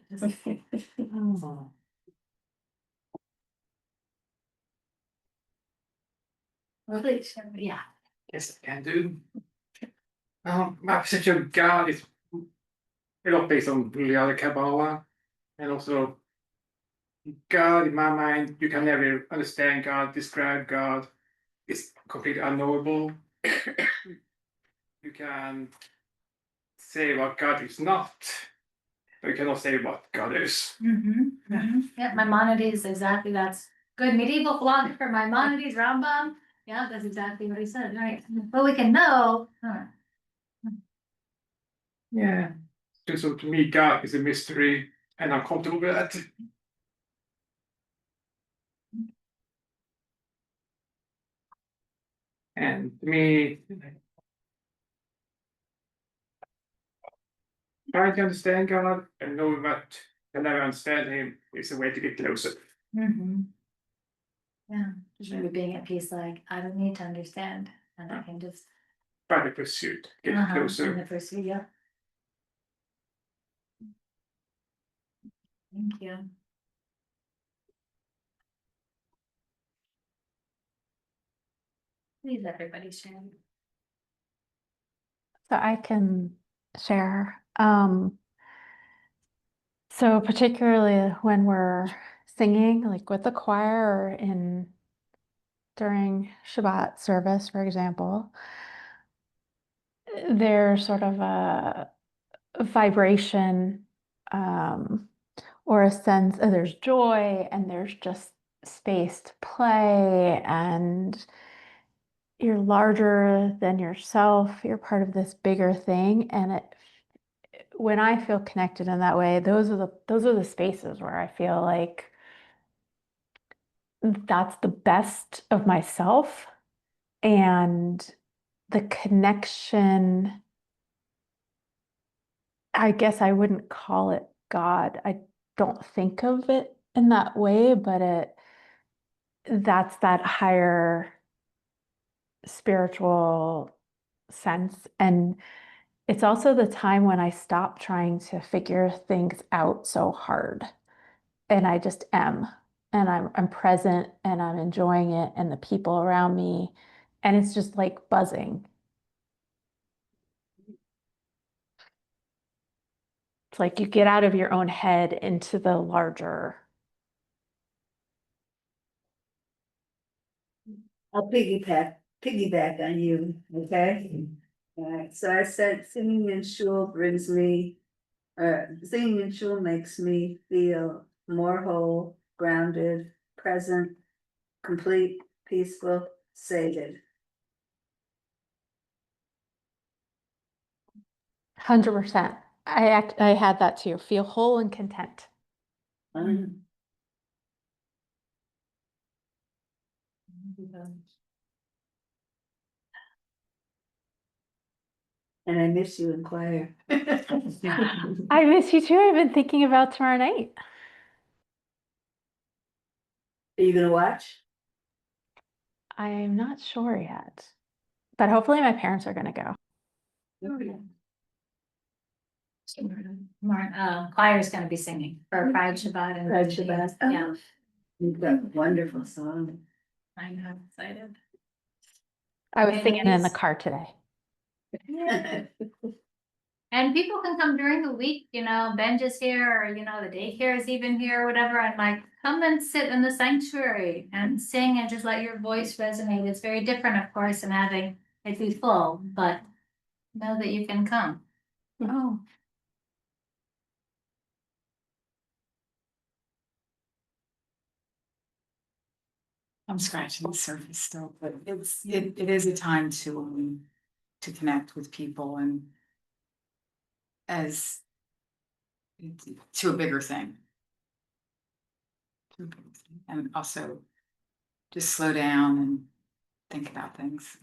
Please, yeah. Yes, I can do. My perception of God is a lot based on the Kabbalah, and also God, in my mind, you can never understand God, describe God. It's completely unknowable. You can say what God is not, but you cannot say what God is. Yeah, Maimonides, exactly, that's good medieval philosopher, Maimonides, Rambam. Yeah, that's exactly what he said, right? But we can know. Yeah. So to me, God is a mystery, and I'm comfortable with that. And to me, trying to understand God and knowing that you can never understand Him is a way to get closer. Yeah, just really being at peace, like, I don't need to understand, and I can just. Try to pursue it, get In closer. the pursuit, yeah. Thank you. Please, everybody share. So I can share. So particularly when we're singing, like with the choir or during Shabbat service, for example, there's sort of a vibration or a sense of there's joy and there's just space to play and you're larger than yourself. You're part of this bigger thing, and when I feel connected in that way, those are the spaces where I feel like that's the best of myself, and the connection, I guess I wouldn't call it God. don't think of it in that way, but that's that higher spiritual sense. And it's also the time when I stop trying to figure things out so hard. And I just am. And I'm present and I'm enjoying it and the people around me. And it's just like buzzing. It's like you get out of your own head into the larger. I'll piggyback on you, okay? Alright, so I said singing in shul singing in shul makes me feel more whole, grounded, present, complete, peaceful, sated. 100%. I had that too. Feel whole and content. Um, And I miss you in choir. I miss you too. I've been thinking about tomorrow night. Are you gonna watch? I'm not sure yet, but hopefully my parents are going to go. Choir's gonna be singing for Pride Shabbat and. Pride Shabbat. Yeah, You've got wonderful song. I know, excited. I was Okay, singing in the ladies. car today. And people can come during the week, Benj is here, or, the daycare is even here, or whatever, and like, come and sit in the sanctuary and sing and just let your voice resonate. It's very different, of course, than having it be full, but know that you can come. Oh, I'm scratching the surface still, but it is a time to connect with people and as to a bigger thing. And also just slow down and think about things.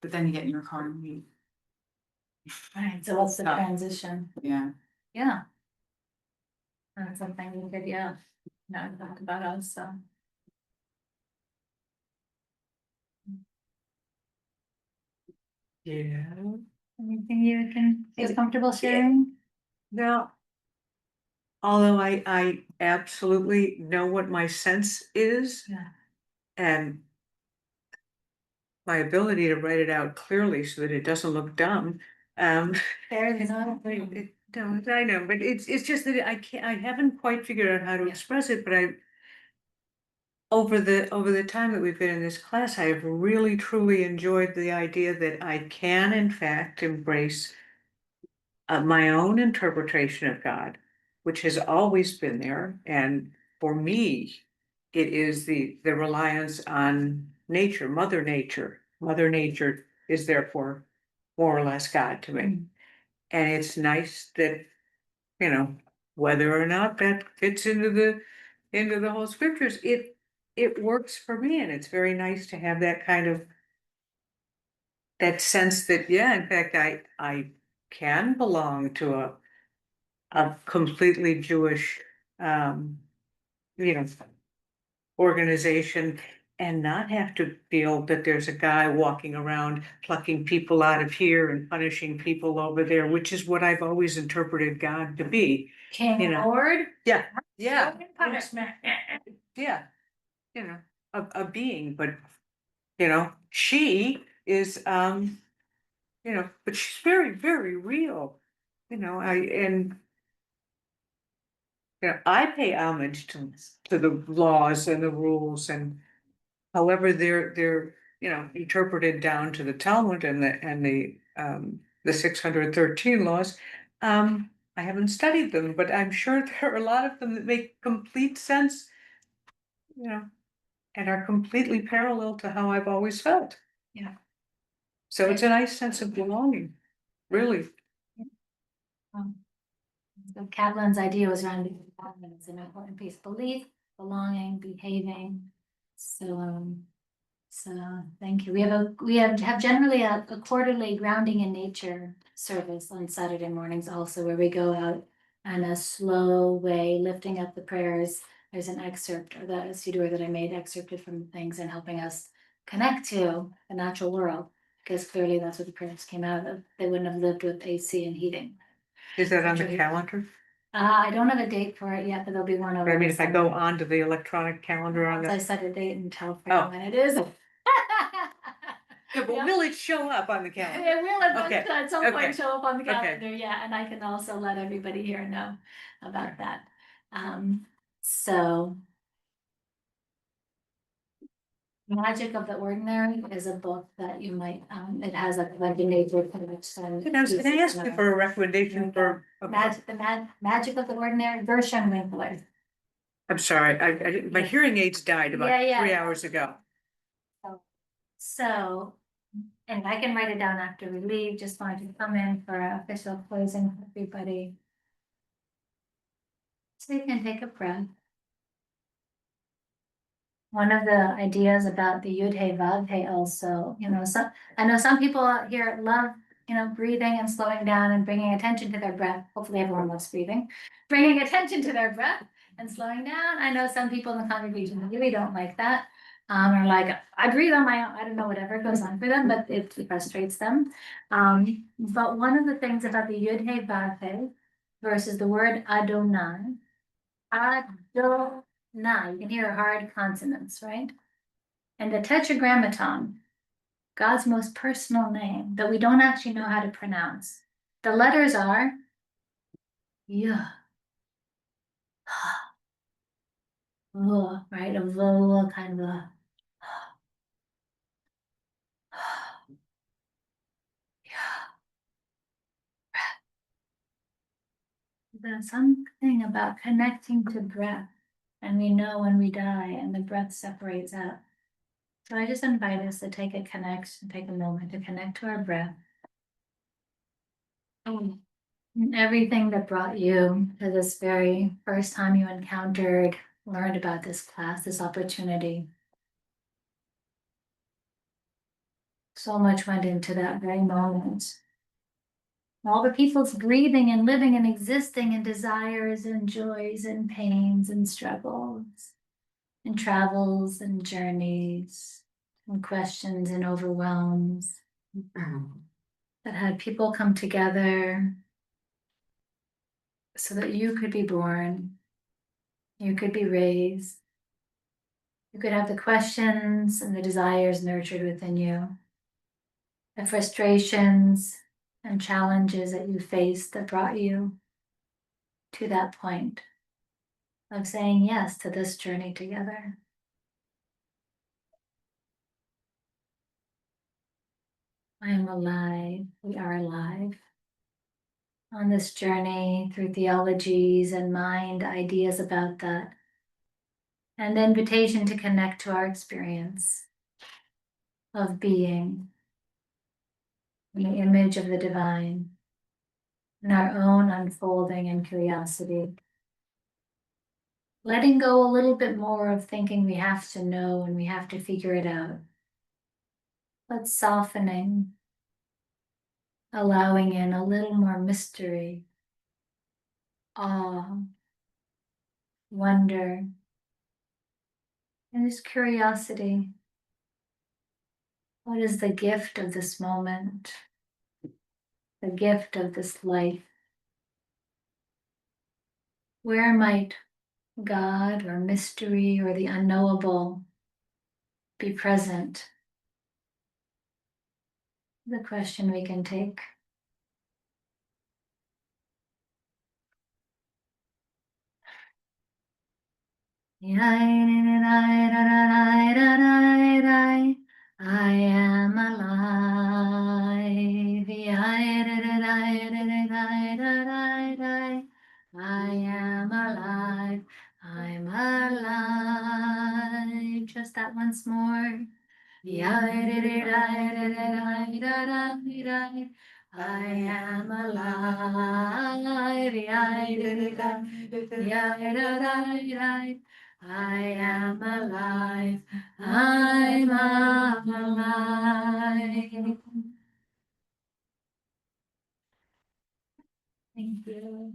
But then you get in your car and you. Right, so what's the Stop. transition? Yeah. Yeah. That's something we could, talk about also. Yeah, Anything you can feel comfortable sharing? now. Although I absolutely know what my sense is. Yeah. And. My ability to write it out clearly so that it doesn't look dumb, Fair enough. no, I know, but it's just that I haven't quite figured out how to express it, but over the time that we've been in this class, I have really truly enjoyed the idea that I can in fact embrace my own interpretation of God, which has always been there, and for me, it is the reliance on nature, Mother Nature. Mother Nature is therefore more or less God to me. And it's nice that, whether or not that fits into the whole scriptures, it works for me, and it's very nice to have that kind of that sense that, yeah, in fact, I can belong to a completely Jewish, you know, organization and not have to feel that there's a guy walking around plucking people out of here and punishing people over there, which is what I've always interpreted God to be. King Lord? Yeah, Punishment. yeah, a being, but she is, but she's very, very real. I pay homage to the laws and the rules and however they're interpreted down to the Talmud and the 613 laws. I haven't studied them, but I'm sure there are a lot of them that make complete sense, and are completely parallel to how I've always felt. Yeah. So it's a nice sense of belonging, really. So Kaplan's idea was around it's an important piece: belief, belonging, behaving. So thank you. We have generally a quarterly grounding in nature service on Saturday mornings also, where we go out and a slow way, lifting up the prayers. There's an excerpt or the siddur that I made excerpted from things and helping us connect to the natural world, because clearly that's what the prayers came out of. They wouldn't have lived with AC and heating. Is that on the calendar? I don't have a date for it yet, but there'll be one over. I mean, if I go onto the electronic calendar on Once I the, set a date and tell Oh. Fran when it is. Yeah, but will it show up on the calendar? It will Okay, at some okay, point show up on the okay. calendar, yeah, and I can also let everybody here know about that. So. Magic of the Ordinary is a book that you might, it has like a nature connection. Can I ask you for a recommendation for? Magic of the Ordinary, Gershon Winkler. I'm sorry, my hearing aids died about Yeah. 3 hours ago. So, and I can write it down after we leave, just wanted to come in for an official closing for everybody. So you can take a breath. One of the ideas about the Yud He Vav He also, I know some people out here love, breathing and slowing down and bringing attention to their breath. Hopefully everyone loves breathing, bringing attention to their breath and slowing down. I know some people in the congregation really don't like that. Or like, I breathe on my own, I don't know, whatever goes on for them, but it frustrates them. But one of the things about the Yud He Vav He versus the word Adonai, Adonai, you can hear hard consonants, right? And the Tetragrammaton, God's most personal name that we don't actually know how to pronounce. The letters are yeah, right? A vowel kind of a There's something about connecting to breath, and we know when we die and the breath separates out. So I just invite us to take a moment to connect to our breath. And everything that brought you to this very first time you learned about this class, this opportunity. So much went into that very moment. All the people's breathing and living and existing and desires and joys and pains and struggles and travels and journeys and questions and overwhelms that had people come together so that you could be born, you could be raised, you could have the questions and the desires nurtured within you, the frustrations and challenges that you faced that brought you to that point of saying yes to this journey together. I am alive. We are alive. On this journey through theologies and mind ideas about that. And the invitation to connect to our experience of being in the image of the divine, in our own unfolding and curiosity. Letting go a little bit more of thinking we have to know and we have to figure it out. But softening, allowing in a little more mystery, awe, wonder, and just curiosity. What is the gift of this moment? The gift of this life? Where might God or mystery or the unknowable be present? The question we can take. I am alive. I am alive. I'm alive. Just that once more. I am alive. I am alive. I'm alive. Thank you.